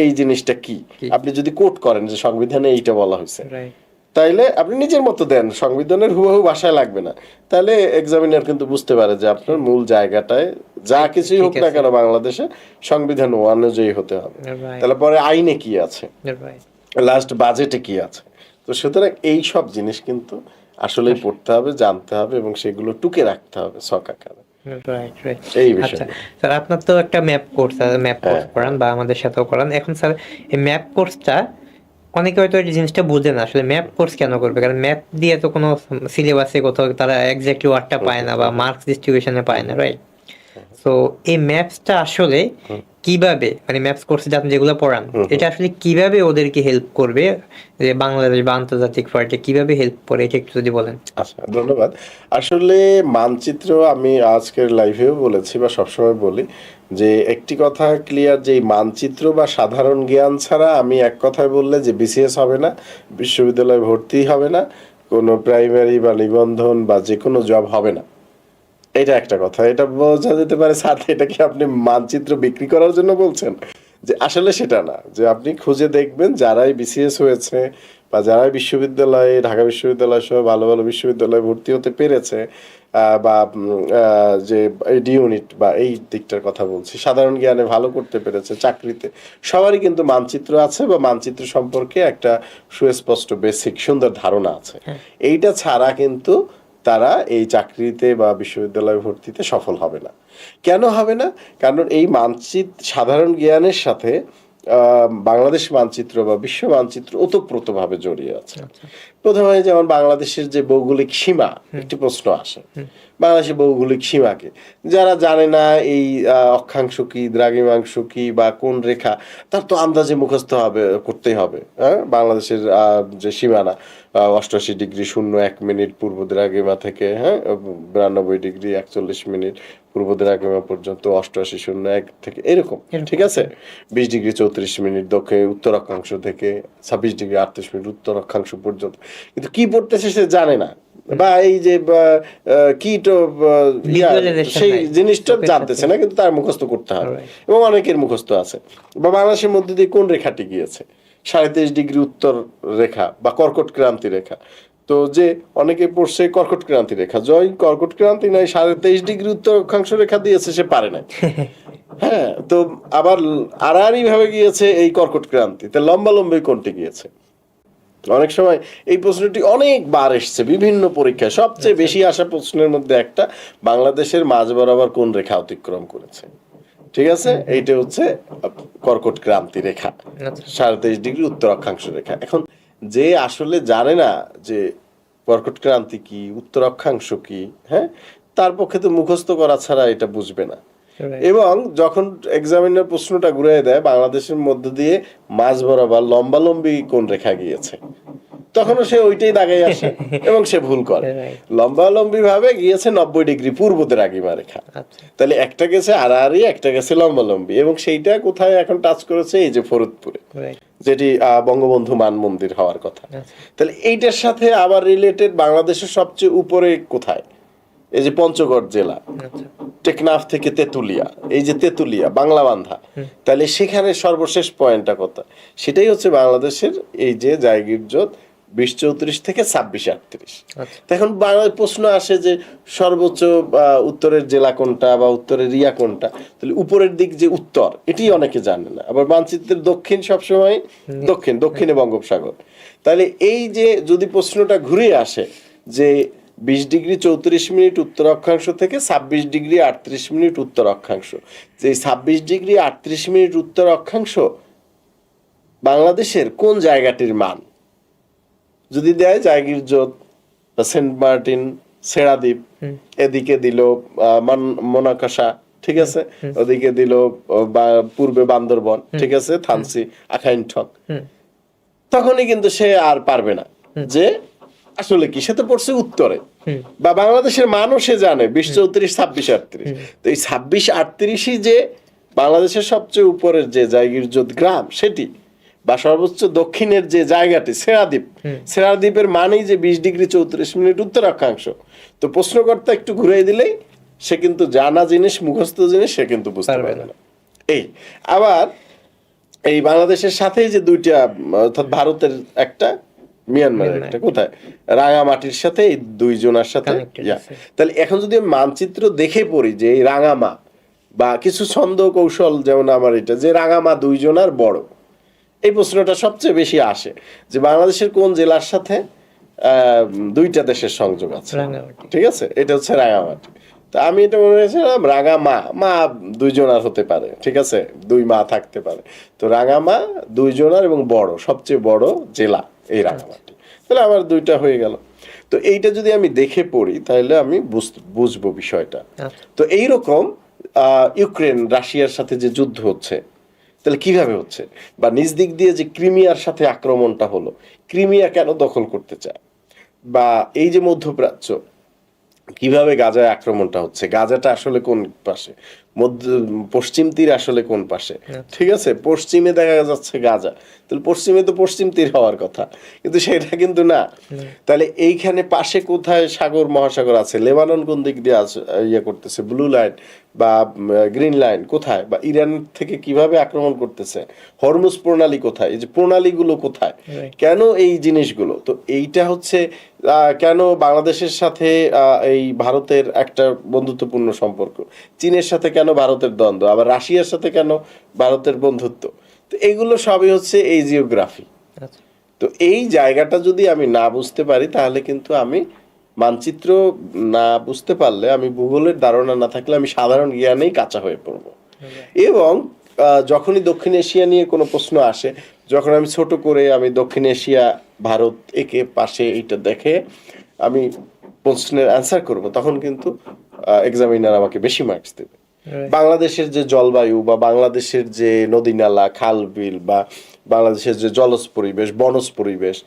A: এই জিনিসটা কি আপনি যদি কোট করেন যে সংবিধানে এইটা বলা হয়েছে, তাইলে আপনি নিজের মতো দেন, সংবিধানের হুবহু ভাষায় লাগবে না, তাহলে এক্সামিনার কিন্তু বুঝতে পারে যে আপনার মূল জায়গাটায় যা কিছুই হোক না কেন বাংলাদেশে সংবিধান অনুযায়ী হতে হবে। তাহলে পরে আইনে কি আছে, লাস্ট বাজেটে কি আছে। তো সুতরাং এই সব জিনিস কিন্তু আসলেই পড়তে হবে, জানতে হবে এবং সেগুলো টুকে রাখতে হবে ছক আকারে। এই বিষয়
B: স্যার আপনার তো একটা ম্যাপ কোর্স করান বা আমাদের সাথেও করান। এখন স্যার এই ম্যাপ কোর্সটা অনেকে হয়তো এই জিনিসটা বুঝে না আসলে ম্যাপ কোর্স কেন করবে, কারণ ম্যাপ দিয়ে তো কোনো সিলেবাসে কোথাও তারা এক্স্যাক্টলি ওয়ার্ডটা পায় না বা মার্কস ডিস্ট্রিবিউশনে পায় না, রাইট? তো এই ম্যাপসটা আসলে কিভাবে, মানে ম্যাপস কোর্সে আপনি যেগুলো পড়ান এটা আসলে কিভাবে ওদেরকে হেল্প করবে, যে বাংলাদেশ বা আন্তর্জাতিক পার্টি কিভাবে হেল্প করে, এটা একটু যদি বলেন।
A: আচ্ছা, ধন্যবাদ। আসলে মানচিত্র আমি আজকের লাইভেও বলেছি বা সবসময় বলি যে একটি কথা ক্লিয়ার, যে মানচিত্র বা সাধারণ জ্ঞান ছাড়া আমি এক কথায় বললে যে বিসিএস হবে না, বিশ্ববিদ্যালয়ে ভর্তি হবে না, কোনো প্রাইমারি বা নিবন্ধন বা যে কোনো জব হবে না, এটা একটা কথা। এটা বোঝা যেতে পারে স্যার এটা কি আপনি মানচিত্র বিক্রি করার জন্য বলছেন, যে আসলে সেটা না। যে আপনি খুঁজে দেখবেন যারাই বিসিএস হয়েছে বা যারাই বিশ্ববিদ্যালয়ে, ঢাকা বিশ্ববিদ্যালয় সহ ভালো ভালো বিশ্ববিদ্যালয়ে ভর্তি হতে পেরেছে, বা যে ডি ইউনিট বা এই দিকটার কথা বলছি, সাধারণ জ্ঞানে ভালো করতে পেরেছে, চাকরিতে সবারই কিন্তু মানচিত্র আছে বা মানচিত্র সম্পর্কে একটা সুস্পষ্ট বেসিক সুন্দর ধারণা আছে। এইটা ছাড়া কিন্তু তারা এই চাকরিতে বা বিশ্ববিদ্যালয়ে ভর্তিতে সফল হবে না। কেন হবে না? কারণ এই মানচিত্র সাধারণ জ্ঞানের সাথে বাংলাদেশ মানচিত্র বা বিশ্ব মানচিত্র ওতপ্রোতভাবে জড়িয়ে আছে। প্রথমে যেমন বাংলাদেশের যে ভৌগোলিক সীমা, একটি প্রশ্ন আসে, বাংলাদেশের ভৌগোলিক সীমাকে যারা জানে না, এই অক্ষাংশ কি, দ্রাঘিমাংশ কি বা কোন রেখা, তার তো আন্দাজে মুখস্থ হবে, করতেই হবে। হ্যাঁ, বাংলাদেশের যে সীমানা 88°01' পূর্ব দ্রাঘিমা থেকে, হ্যাঁ 92°41' পূর্ব দ্রাঘিমা পর্যন্ত, 8801 থেকে এরকম, ঠিক আছে। 20°34' দক্ষিণ উত্তর অক্ষাংশ থেকে 26°38' উত্তর অক্ষাংশ পর্যন্ত, কিন্তু কি পড়তেছে সে জানে না, বা এই যে কিটো সেই জিনিসটা জানতেছে না, কিন্তু তার মুখস্থ করতে হবে এবং অনেকের মুখস্থ আছে। বা বাংলাদেশের মধ্যে দিয়ে কোন রেখাটি গিয়েছে, 23.5° উত্তর রেখা বা কর্কট ক্রান্তি রেখা, তো যে অনেকে পড়ছে কর্কট ক্রান্তি রেখা, জয় কর্কট ক্রান্তি নাই, 23.5° উত্তর অক্ষাংশ রেখা দিয়েছে, সে পারে নাই। হ্যাঁ, তো আবার আড়াআড়ি ভাবে গিয়েছে এই কর্কট ক্রান্তি, তা লম্বা লম্বি কোনটি গিয়েছে। অনেক সময় এই প্রশ্নটি অনেকবার এসছে বিভিন্ন পরীক্ষায়। সবচেয়ে বেশি আসা প্রশ্নের মধ্যে একটা, বাংলাদেশের মাঝ বরাবর কোন রেখা অতিক্রম করেছে, ঠিক আছে, এইটা হচ্ছে কর্কট ক্রান্তি রেখা, 23.5° উত্তর অক্ষাংশ রেখা। এখন যে আসলে জানে না যে কর্কট ক্রান্তি কি, উত্তর অক্ষাংশ কি, হ্যাঁ, তার পক্ষে তো মুখস্থ করা ছাড়া এটা বুঝবে না। এবং যখন এক্সামিনার প্রশ্নটা ঘুরিয়ে দেয় বাংলাদেশের মধ্য দিয়ে মাঝ বরাবর লম্বালম্বি কোন রেখা গিয়েছে, তখনও সে ওইটাই দাগাই আসে এবং সে ভুল করে। লম্বালম্বি ভাবে গিয়েছে 90° পূর্ব দ্রাঘিমা রেখা, তাহলে একটা গেছে আড়াআড়ি, একটা গেছে লম্বালম্বি, এবং সেইটা কোথায় এখন টাচ করেছে, এই যে ফরিদপুরে, যেটি বঙ্গবন্ধু মান মন্দির হওয়ার কথা। তাহলে এইটার সাথে আবার রিলেটেড বাংলাদেশের সবচেয়ে উপরে কোথায়, এই যে পঞ্চগড় জেলা, টেকনাফ থেকে তেতুলিয়া, এই যে তেতুলিয়া বাংলা বান্ধা, তাহলে সেখানে সর্বশেষ পয়েন্টটা কত, সেটাই হচ্ছে বাংলাদেশের এই যে জায়গিরজোত 2034 থেকে 2638। এখন বাংলায় প্রশ্ন আসে যে সর্বোচ্চ উত্তরের জেলা কোনটা বা উত্তরের রিয়া কোনটা, তাহলে উপরের দিক যে উত্তর, এটি অনেকে জানে না। আবার মানচিত্রের দক্ষিণ সবসময় দক্ষিণে বঙ্গোপসাগর। তাহলে এই যে যদি প্রশ্নটা ঘুরে আসে যে 20°34' উত্তর অক্ষাংশ থেকে 26°38' উত্তর অক্ষাংশ, যে 26°38' উত্তর অক্ষাংশ বাংলাদেশের কোন জায়গাটির মান যদি দেয়, জায়গিরজোত, সেন্ট মার্টিন, সেরাদ্বীপ, এদিকে দিল মোনাকাশা, ঠিক আছে, ওদিকে দিল পূর্বে বান্দরবন, ঠিক আছে, থানসি, আখাইনঠক, তখনই কিন্তু সে আর পারবে না যে আসলে কি, সে তো পড়ছে উত্তরে, বা বাংলাদেশের মানুষ সে জানে 2034, 2638, তো এই 2638ই যে বাংলাদেশের সবচেয়ে উপরের যে জায়গিরজোত গ্রাম সেটি, বা সর্বোচ্চ দক্ষিণের যে জায়গাটি সেরাদ্বীপ, সেরাদ্বীপের মানেই যে 20°34' উত্তর অক্ষাংশ। তো প্রশ্নকর্তা একটু ঘুরিয়ে দিলেই সে কিন্তু জানা জিনিস, মুখস্থ জিনিস সে কিন্তু বুঝতে পারবে না। এই আবার এই বাংলাদেশের সাথেই যে দুইটা, অর্থাৎ ভারতের একটা, মিয়ানমারের একটা, কোথায়, রাঙামাটির সাথে, এই দুইজনের সাথে, তাহলে এখন যদি আমি মানচিত্র দেখে পড়ি যে এই রাঙামা বা কিছু ছন্দ কৌশল, যেমন আমার এটা যে রাঙামা দুইজনার বড়, এই প্রশ্নটা সবচেয়ে বেশি আসে যে বাংলাদেশের কোন জেলার সাথে দুইটা দেশের সংযোগ আছে, ঠিক আছে, এটা হচ্ছে রাঙামাটি। তা আমি এটা মনে করেছিলাম রাঙামা, মা দুইজনার হতে পারে, ঠিক আছে, দুই মা থাকতে পারে, তো রাঙামা দুইজনার এবং বড়, সবচেয়ে বড় জেলা এই রাঙামাটি, তাহলে আমার দুইটা হয়ে গেল। তো এইটা যদি আমি দেখে পড়ি তাহলে আমি বুঝবো বিষয়টা। তো এইরকম ইউক্রেন রাশিয়ার সাথে যে যুদ্ধ হচ্ছে, তাহলে কিভাবে হচ্ছে, বা নিজ দিক দিয়ে যে ক্রিমিয়ার সাথে আক্রমণটা হলো, ক্রিমিয়া কেন দখল করতে চায়, বা এই যে মধ্যপ্রাচ্য কিভাবে গাজায় আক্রমণটা হচ্ছে, গাজাটা আসলে কোন পাশে, পশ্চিম তীর আসলে কোন পাশে, ঠিক আছে, পশ্চিমে দেখা যাচ্ছে গাজা, তাহলে পশ্চিমে তো পশ্চিম তীর হওয়ার কথা, কিন্তু সেটা কিন্তু না। তাহলে এইখানে পাশে কোথায় সাগর মহাসাগর আছে, লেবানন কোন দিক দিয়ে আছে, ইয়ে করতেছে, ব্লু লাইন বা গ্রিন লাইন কোথায়, বা ইরান থেকে কিভাবে আক্রমণ করতেছে, হরমুজ প্রণালী কোথায়, এই যে প্রণালীগুলো কোথায়, কেন এই জিনিসগুলো, তো এইটা হচ্ছে কেন বাংলাদেশের সাথে এই ভারতের একটা বন্ধুত্বপূর্ণ সম্পর্ক, চীনের সাথে কেন ভারতের দ্বন্দ্ব, আবার রাশিয়ার সাথে কেন ভারতের বন্ধুত্ব, তো এগুলো সবই হচ্ছে এই জিওগ্রাফি। তো এই জায়গাটা যদি আমি না বুঝতে পারি তাহলে কিন্তু আমি মানচিত্র না বুঝতে পারলে, আমি ভূগোলের ধারণা না থাকলে আমি সাধারণ জ্ঞানেই কাঁচা হয়ে পড়বো। এবং যখনই দক্ষিণ এশিয়া নিয়ে কোনো প্রশ্ন আসে, যখন আমি ছোট করে আমি দক্ষিণ এশিয়া, ভারত একে পাশে এইটা দেখে আমি প্রশ্নের অ্যান্সার করব, তখন কিন্তু এক্সামিনার আমাকে বেশি মার্কস দেবে। বাংলাদেশের যে জলবায়ু বা বাংলাদেশের যে নদী নালা, খাল বিল, বা বাংলাদেশের যে জলজ পরিবেশ, বনজ পরিবেশ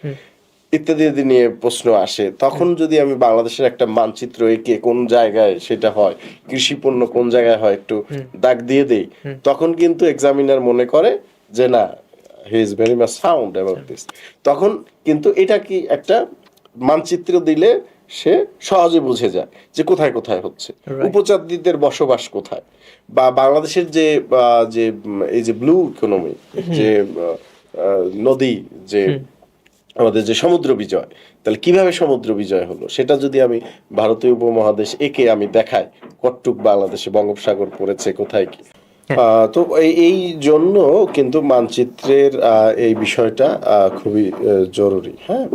A: ইত্যাদি নিয়ে প্রশ্ন আসে, তখন যদি আমি বাংলাদেশের একটা মানচিত্র এঁকে কোন জায়গায় সেটা হয়, কৃষি পণ্য কোন জায়গায় হয় একটু দাগ দিয়ে দেই, তখন কিন্তু এক্সামিনার মনে করে যে না, he is very much sound about this. তখন কিন্তু এটা কি একটা মানচিত্র দিলে সে সহজে বুঝে যায় যে কোথায় কোথায় হচ্ছে, উপজাতিদের বসবাস কোথায়, বা বাংলাদেশের যে যে এই যে ব্লু ইকোনমি, যে নদী, যে আমাদের যে সমুদ্র বিজয়, তাহলে কিভাবে সমুদ্র বিজয় হলো সেটা যদি আমি ভারতীয় উপমহাদেশ একে আমি দেখাই, কতটুক বাংলাদেশে বঙ্গোপসাগর পড়েছে, কোথায় কি, তো এই জন্য কিন্তু মানচিত্রের এই বিষয়টা খুবই জরুরি। হ্যাঁ,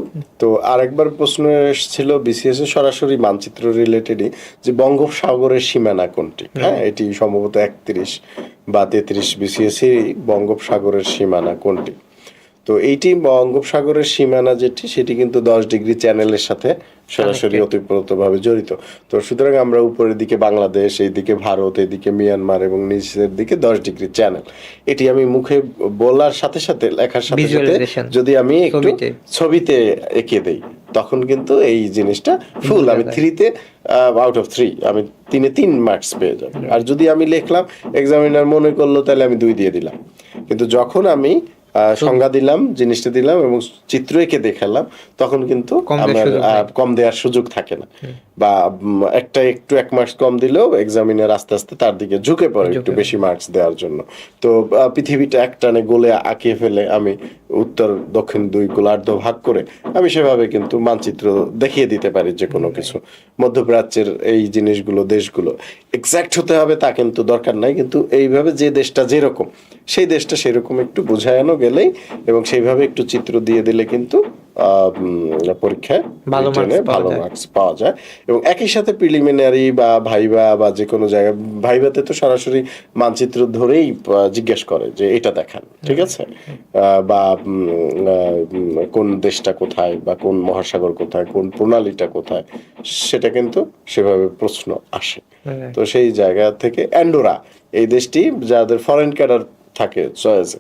A: তো আরেকবার প্রশ্ন এসেছিল বিসিএস এ সরাসরি মানচিত্র রিলেটেডই, যে বঙ্গোপসাগরের সীমানা কোনটি। হ্যাঁ, এটি সম্ভবত 31 বা 33 বিসিএস বঙ্গোপসাগরের সীমানা কোনটি। তো এইটি বঙ্গোপসাগরের সীমানা যেটি, সেটি কিন্তু 10 ডিগ্রি চ্যানেলের সাথে সরাসরি ওতপ্রোতভাবে জড়িত। তো সুতরাং আমরা উপরের দিকে বাংলাদেশ, এইদিকে ভারত, এইদিকে মিয়ানমার এবং নিচের দিকে 10 ডিগ্রি চ্যানেল। এটি আমি মুখে বলার সাথে সাথে, লেখার সাথে সাথে যদি আমি একটু ছবিতে এঁকে দেই, তখন কিন্তু এই জিনিসটা ফুল, আমি 3-তে আউট অফ 3, আমি 3-এ 3 মার্কস পেয়ে যাব। আর যদি আমি লিখলাম, এক্সামিনার মনে করলো, তাহলে আমি 2 দিয়ে দিলাম। কিন্তু যখন আমি সংজ্ঞা দিলাম, জিনিসটা দিলাম এবং চিত্র এঁকে দেখালাম, তখন কিন্তু আমার কম দেওয়ার সুযোগ থাকে না, বা একটু 1 মার্কস কম দিলেও এক্সামিনার আস্তে আস্তে তার দিকে ঝুঁকে পড়ে একটু বেশি মার্কস দেওয়ার জন্য। তো পৃথিবীটা একটানে গোলে আঁকিয়ে ফেলে আমি উত্তর দক্ষিণ 2 গোলার্ধ ভাগ করে আমি সেভাবে কিন্তু মানচিত্র দেখিয়ে দিতে পারি যে কোনো কিছু। মধ্যপ্রাচ্যের এই জিনিসগুলো, দেশগুলো এক্সাক্ট হতে হবে তা কিন্তু দরকার নাই, কিন্তু এইভাবে যে দেশটা যেরকম, সেই দেশটা সেরকম একটু বোঝানো গেলেই এবং সেইভাবে একটু চিত্র দিয়ে দিলে কিন্তু পরীক্ষায় ভালো মার্কস পাওয়া যায়। এবং একই সাথে প্রিলিমিনারি বা ভাইবা বা যে কোনো জায়গায়, ভাইবাতে তো সরাসরি মানচিত্র ধরেই জিজ্ঞেস করে যে এটা দেখান, ঠিক আছে, বা কোন দেশটা কোথায়, বা কোন মহাসাগর কোথায়, কোন প্রণালীটা কোথায়, সেটা কিন্তু সেভাবে প্রশ্ন আসে। তো সেই জায়গা থেকে অ্যান্ডোরা, এই দেশটি যাদের ফরেন ক্যাডার থাকে চয়েসে,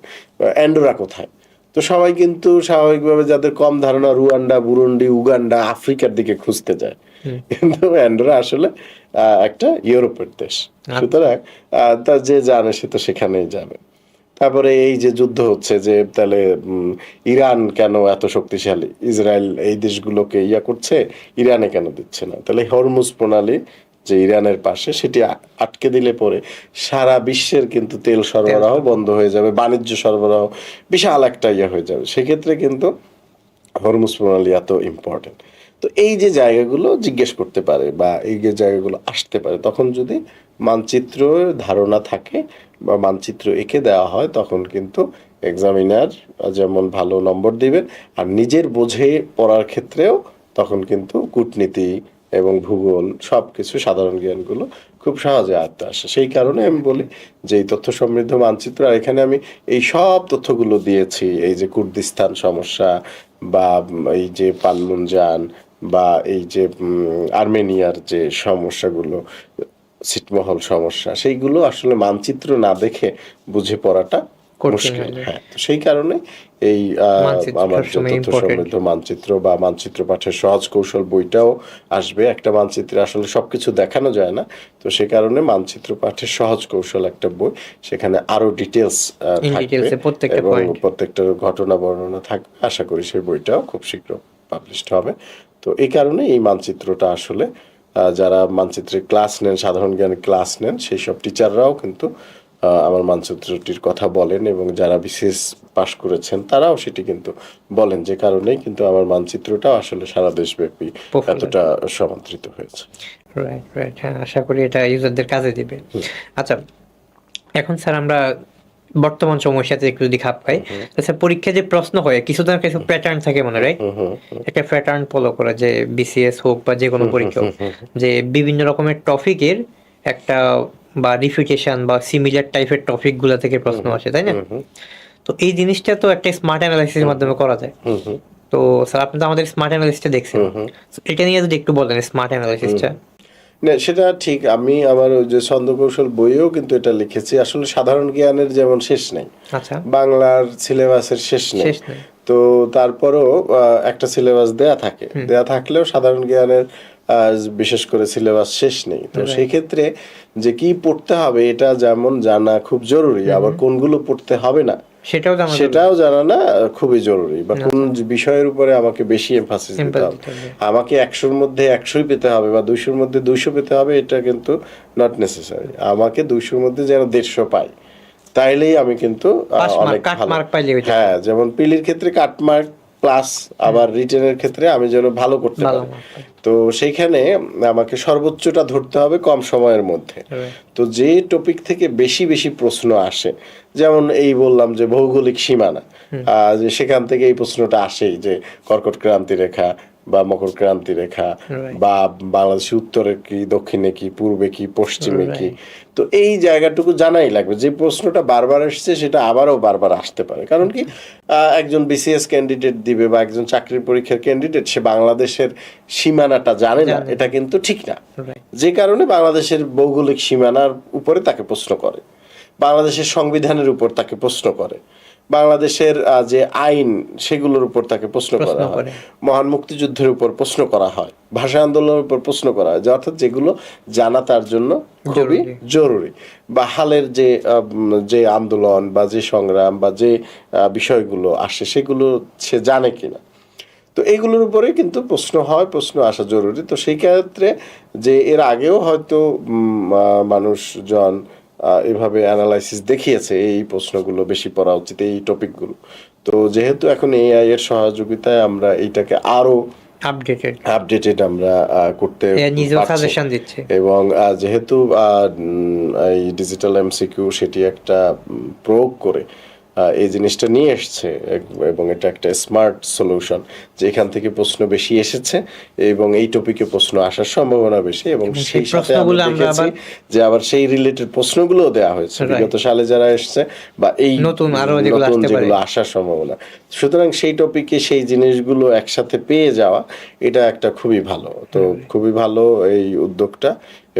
A: অ্যান্ডোরা কোথায়, তো সবাই কিন্তু স্বাভাবিকভাবে যাদের কম ধারণা, রুয়ান্ডা, বুরুন্ডি, উগান্ডা, আফ্রিকার দিকে খুঁজতে যায়, কিন্তু অ্যান্ডোরা আসলে একটা ইউরোপের দেশ। সুতরাং তা যে জানে সে তো সেখানেই যাবে। তারপরে এই যে যুদ্ধ হচ্ছে, যে তাহলে ইরান কেন এত শক্তিশালী, ইসরায়েল এই দেশগুলোকে করছে, ইরানে কেন দিচ্ছে না, তাহলে হরমুজ প্রণালী যে ইরানের পাশে, সেটি আটকে দিলে পরে সারা বিশ্বের কিন্তু তেল সরবরাহ বন্ধ হয়ে যাবে, বাণিজ্য সরবরাহ বিশাল একটা ইয়ে হয়ে যাবে। সেক্ষেত্রে কিন্তু হরমুজ প্রণালী এত ইম্পর্টেন্ট। তো এই যে জায়গাগুলো জিজ্ঞেস করতে পারে বা এই যে জায়গাগুলো আসতে পারে, তখন যদি মানচিত্র ধারণা থাকে বা মানচিত্র এঁকে দেওয়া হয়, তখন কিন্তু এক্সামিনার যেমন ভালো নম্বর দিবে, আর নিজের বোঝে পড়ার ক্ষেত্রেও তখন কিন্তু কূটনীতি এবং ভূগোল সব কিছু সাধারণ জ্ঞানগুলো খুব সহজে আয়ত্তে আসে। সেই কারণে আমি বলি যে এই তথ্য সমৃদ্ধ মানচিত্র, আর এখানে আমি এই সব তথ্যগুলো দিয়েছি, এই যে কুর্দিস্তান সমস্যা বা এই যে পানমুনজান বা এই যে আর্মেনিয়ার যে সমস্যাগুলো, ছিটমহল সমস্যা, সেইগুলো আসলে মানচিত্র না দেখে বুঝে পড়াটা মুশকিল। হ্যাঁ, তো সেই কারণে এই আমার যে তথ্য সমৃদ্ধ মানচিত্র বা মানচিত্র পাঠের সহজ কৌশল বইটাও আসবে। একটা মানচিত্রে আসলে সবকিছু দেখানো যায় না, তো সে কারণে মানচিত্র পাঠের সহজ কৌশল একটা বই, সেখানে আরো ডিটেলস থাকবে এবং প্রত্যেকটার ঘটনা বর্ণনা থাকবে। আশা করি সেই বইটাও খুব শীঘ্র পাবলিশড হবে। তো এই কারণে এই মানচিত্রটা আসলে যারা মানচিত্রের ক্লাস নেন, সাধারণ জ্ঞানের ক্লাস নেন, সেই সব টিচাররাও কিন্তু আমার মানচিত্রটির কথা বলেন, এবং যারা বিশেষ পাশ করেছেন তারাও সেটি কিন্তু বলেন, যে কারণেই কিন্তু আমার মানচিত্রটা আসলে সারা দেশব্যাপী এতটা সমাদৃত হয়েছে।
B: রাইট রাইট, হ্যাঁ, আশা করি এটা ইউজারদের কাজে দিবে। আচ্ছা, এখন স্যার আমরা বর্তমান সময়ের সাথে একটু যদি খাপ খাই, স্যার পরীক্ষায় যে প্রশ্ন হয় কিছু প্যাটার্ন থাকে মনে হয়, একটা প্যাটার্ন ফলো করে, যে বিসিএস হোক বা যে কোনো পরীক্ষা হোক, যে বিভিন্ন রকমের টপিকের একটা বা রিফিউটেশন বা সিমিলার টাইপের টপিক গুলা থেকে প্রশ্ন আসে, তাই না? তো এই জিনিসটা তো একটা স্মার্ট অ্যানালাইসিসের মাধ্যমে করা যায়। তো স্যার আপনি তো আমাদের স্মার্ট অ্যানালাইসিসটা দেখছেন, এটা নিয়ে যদি একটু বলেন স্মার্ট অ্যানালাইসিসটা।
A: না, সেটা ঠিক। আমি আমার ওই যে ছন্দ কৌশল বইয়েও কিন্তু এটা লিখেছি। আসলে সাধারণ জ্ঞানের যেমন শেষ নেই,
B: আচ্ছা,
A: বাংলার সিলেবাসের শেষ নেই, তো তারপরও একটা সিলেবাস দেয়া থাকে, দেয়া থাকলেও সাধারণ জ্ঞানের বিশেষ করে সিলেবাস শেষ নেই। তো সেই ক্ষেত্রে যে কি পড়তে হবে এটা যেমন জানা খুব জরুরি, আবার কোনগুলো পড়তে হবে না সেটাও জানা না খুবই জরুরি, বা কোন বিষয়ের উপরে আমাকে বেশি এমফাসিস দিতে হবে। আমাকে 100-র মধ্যে 100ই পেতে হবে বা 200-র মধ্যে 200 পেতে হবে, এটা কিন্তু নট নেসেসারি। আমাকে 200-র মধ্যে যেন 150 পাই, তাইলেই আমি কিন্তু অনেক ভালো। হ্যাঁ, যেমন পিলির ক্ষেত্রে কাটমার্ক প্লাস, আবার রিটেনের ক্ষেত্রে আমি যেন ভালো করতে পারি। তো সেইখানে আমাকে সর্বোচ্চটা ধরতে হবে কম সময়ের মধ্যে। তো যে টপিক থেকে বেশি বেশি প্রশ্ন আসে, যেমন এই বললাম যে ভৌগোলিক সীমানা, যে সেখান থেকে এই প্রশ্নটা আসেই যে কর্কট ক্রান্তি রেখা বা মকর ক্রান্তি রেখা, বা বাংলাদেশের উত্তরে কি, দক্ষিণে কি, পূর্বে কি, পশ্চিমে কি। তো এই জায়গাটুকু জানাই লাগবে। যে প্রশ্নটা বারবার আসছে সেটা আবারও বারবার আসতে পারে, কারণ কি একজন বিসিএস ক্যান্ডিডেট দিবে বা একজন চাকরির পরীক্ষার ক্যান্ডিডেট, সে বাংলাদেশের সীমানাটা জানে না, এটা কিন্তু ঠিক না। যে কারণে বাংলাদেশের ভৌগোলিক সীমানার উপরে তাকে প্রশ্ন করে, বাংলাদেশের সংবিধানের উপর তাকে প্রশ্ন করে, বাংলাদেশের যে আইন সেগুলোর উপর তাকে প্রশ্ন করা হয়, মহান মুক্তিযুদ্ধের উপর প্রশ্ন করা হয়, ভাষা আন্দোলনের উপর প্রশ্ন করা হয়, অর্থাৎ যেগুলো জানা তার জন্য খুবই জরুরি। বা হালের যে আন্দোলন বা যে সংগ্রাম বা যে বিষয়গুলো আসে সেগুলো সে জানে কিনা। তো এইগুলোর উপরে কিন্তু প্রশ্ন হয়, প্রশ্ন আসা জরুরি। তো সেই ক্ষেত্রে যে এর আগেও হয়তো মানুষজন এভাবে অ্যানালাইসিস দেখিয়েছে, এই প্রশ্নগুলো বেশি পড়া উচিত, এই টপিকগুলো। তো যেহেতু এখন এআই এর সহযোগিতায় আমরা এইটাকে আরো আপডেটেড আমরা করতে পারছি, এবং যেহেতু এই ডিজিটাল এমসিকিউ সেটি একটা প্রয়োগ করে এই জিনিসটা নিয়ে এসছে, এবং এটা একটা স্মার্ট সলিউশন, যে এখান থেকে প্রশ্ন বেশি এসেছে এবং এই টপিকে প্রশ্ন আসার সম্ভাবনা বেশি, এবং সেই সাথে আমরা দেখেছি যে আবার সেই রিলেটেড প্রশ্নগুলোও দেওয়া হয়েছে বিগত সালে যারা এসছে, বা এই নতুন যেগুলো আসার সম্ভাবনা। সুতরাং সেই টপিকে সেই জিনিসগুলো একসাথে পেয়ে যাওয়া, এটা একটা খুবই ভালো। তো খুবই ভালো এই উদ্যোগটা।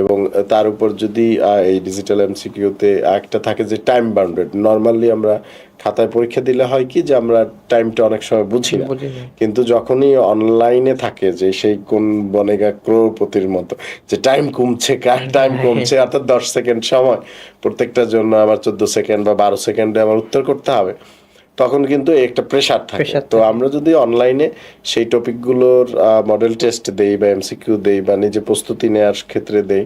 A: এবং তার উপর যদি এই ডিজিটাল এমসিকিউতে একটা থাকে যে টাইম বাউন্ডেড, নর্মালি আমরা খাতায় পরীক্ষা দিলে হয় কি যে আমরা টাইমটা অনেক সময় বুঝি না, কিন্তু যখনই অনলাইনে থাকে যে সেই কোন বনেগা ক্রোড়পতির মতো যে টাইম কমছে অর্থাৎ 10 সেকেন্ড সময়, প্রত্যেকটার জন্য আমার 14 সেকেন্ড বা 12 সেকেন্ডে আমার উত্তর করতে হবে, তখন কিন্তু একটা প্রেসার থাকে।
B: Pressure
A: তো
B: থাকে।
A: আমরা যদি অনলাইনে সেই টপিকগুলোর মডেল টেস্ট দেই বা এমসিকিউ দেই বা নিজে প্রস্তুতি নেওয়ার ক্ষেত্রে দেই,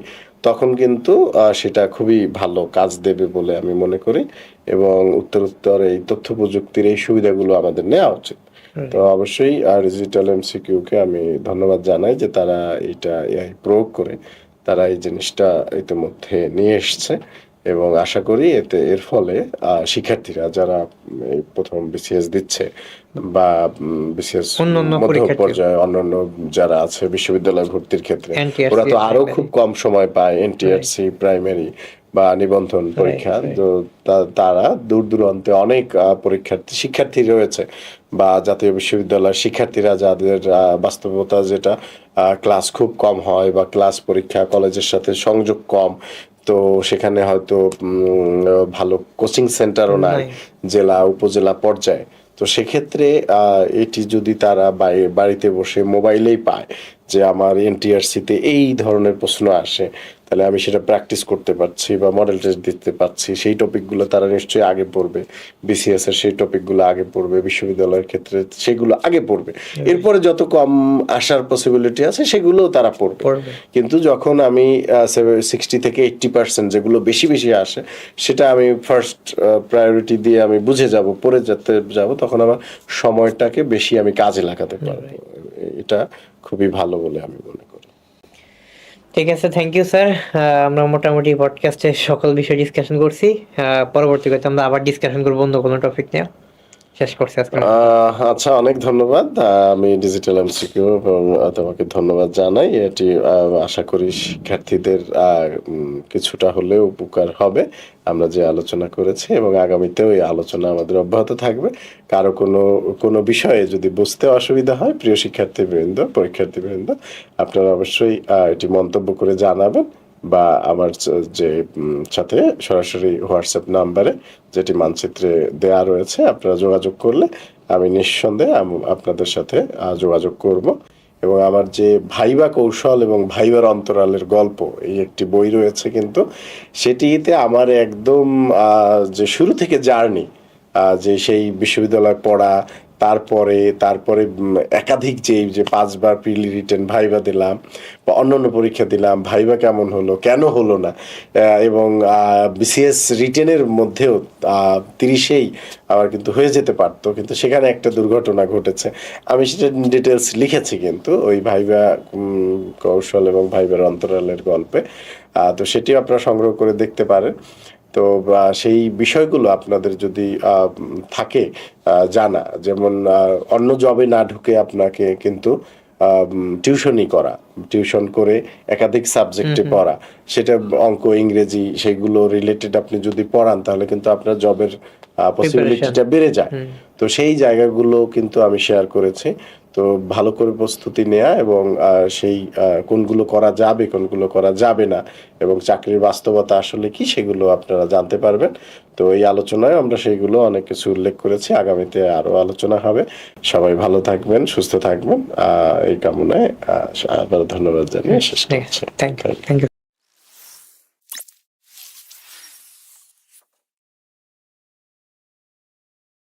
A: তখন কিন্তু সেটা খুবই ভালো কাজ দেবে বলে আমি মনে করি, এবং উত্তরোত্তর এই তথ্য প্রযুক্তির এই সুবিধাগুলো আমাদের নেওয়া উচিত। তো অবশ্যই ডিজিটাল এমসিকিউ কে আমি ধন্যবাদ জানাই যে তারা এটা এআই প্রয়োগ করে তারা এই জিনিসটা ইতিমধ্যে নিয়ে এসছে, এবং আশা করি এর ফলে শিক্ষার্থীরা যারা এই প্রথম বিসিএস দিচ্ছে বা বিসিএস
B: অন্যান্য
A: মধ্য
B: পরীক্ষার্থী।
A: পর্যায়ে অন্যান্য যারা আছে বিশ্ববিদ্যালয় ভর্তির ক্ষেত্রে,
B: NTRC
A: ওরা তো আরো
B: primary।
A: খুব কম সময় পায় এনটিআরসি প্রাইমারি বা নিবন্ধন পরীক্ষা।
B: right.
A: তো তারা দূর দূরান্তে অনেক শিক্ষার্থী রয়েছে বা জাতীয় বিশ্ববিদ্যালয়ের শিক্ষার্থীরা যাদের বাস্তবতা যেটা ক্লাস খুব কম হয় বা ক্লাস পরীক্ষা কলেজের সাথে সংযোগ কম, তো সেখানে হয়তো ভালো কোচিং সেন্টারও নাই জেলা উপজেলা পর্যায়ে। তো সেক্ষেত্রে এটি যদি তারা বাড়িতে বসে মোবাইলেই পায় যে আমার এনটিআরসিতে এই ধরনের প্রশ্ন আসে, তাহলে আমি সেটা প্র্যাকটিস করতে পারছি বা মডেল টেস্ট দিতে পারছি, সেই টপিকগুলো তারা নিশ্চয়ই আগে পড়বে। বিসিএস এর সেই টপিকগুলো আগে পড়বে, বিশ্ববিদ্যালয়ের ক্ষেত্রে সেগুলো আগে পড়বে। এরপরে যত কম আসার পসিবিলিটি আছে সেগুলোও তারা পড়বে। কিন্তু যখন আমি 60 থেকে 80% যেগুলো বেশি বেশি আসে সেটা আমি ফার্স্ট প্রায়োরিটি দিয়ে আমি বুঝে যাব, পড়ে যেতে যাব, তখন আমার সময়টাকে বেশি আমি কাজে লাগাতে পারবো। এটা খুবই ভালো বলে আমি মনে করি।
B: ঠিক আছে, থ্যাংক ইউ স্যার। আমরা মোটামুটি পডকাস্টে সকল বিষয় ডিসকাশন করছি। পরবর্তীতে আমরা আবার ডিসকাশন করবো অন্য কোনো টপিক নিয়ে। শেষ করছি আজকে।
A: আচ্ছা, অনেক ধন্যবাদ। আমি ডিজিটাল এমসিকিউ এবং তোমাকে ধন্যবাদ জানাই। এটি আশা করি শিক্ষার্থীদের কিছুটা হলেও উপকার হবে আমরা যে আলোচনা করেছি, এবং আগামীতেও এই আলোচনা আমাদের অব্যাহত থাকবে। কারো কোনো বিষয়ে যদি বুঝতে অসুবিধা হয়, প্রিয় পরীক্ষার্থীবৃন্দ, আপনারা অবশ্যই এটি মন্তব্য করে জানাবেন, বা আমার যে সাথে সরাসরি হোয়াটসঅ্যাপ নাম্বারে যেটি মানচিত্রে দেয়া রয়েছে আপনারা যোগাযোগ করলে আমি নিঃসন্দেহে আপনাদের সাথে যোগাযোগ করব। এবং আমার যে ভাইবা কৌশল এবং ভাইবার অন্তরালের গল্প, এই একটি বই রয়েছে, কিন্তু সেটিতে আমার একদম যে শুরু থেকে জার্নি, যে সেই বিশ্ববিদ্যালয় পড়া, তারপরে একাধিক যে 5 বার প্রিলি রিটেন ভাইবা দিলাম বা অন্যান্য পরীক্ষা দিলাম, ভাইবা কেমন হলো, কেন হলো না, এবং বিসিএস রিটেনের মধ্যেও 30-এই আমার কিন্তু হয়ে যেতে পারতো, কিন্তু সেখানে একটা দুর্ঘটনা ঘটেছে। আমি সেটা ডিটেলস লিখেছি কিন্তু ওই ভাইবা কৌশল এবং ভাইবার অন্তরালের গল্পে। তো সেটিও আপনারা সংগ্রহ করে দেখতে পারেন। তো সেই বিষয়গুলো আপনাদের যদি থাকে জানা, যেমন অন্য জবে না ঢুকে আপনাকে কিন্তু টিউশন করে একাধিক সাবজেক্টে পড়া, সেটা অঙ্ক, ইংরেজি, সেগুলো রিলেটেড আপনি যদি পড়ান তাহলে কিন্তু আপনার জবের পসিবিলিটিটা বেড়ে যায়। তো সেই জায়গাগুলো কিন্তু আমি শেয়ার করেছি। তো ভালো করে প্রস্তুতি নেওয়া এবং সেই কোনগুলো করা যাবে, কোনগুলো করা যাবে না, এবং চাকরির বাস্তবতা আসলে কি, সেগুলো আপনারা জানতে পারবেন। তো এই আলোচনায় আমরা সেইগুলো অনেক কিছু উল্লেখ করেছি, আগামীতে আরো আলোচনা হবে। সবাই ভালো থাকবেন, সুস্থ থাকবেন, এই কামনায় আবার ধন্যবাদ জানিয়ে শেষ করছি।
B: Thank you.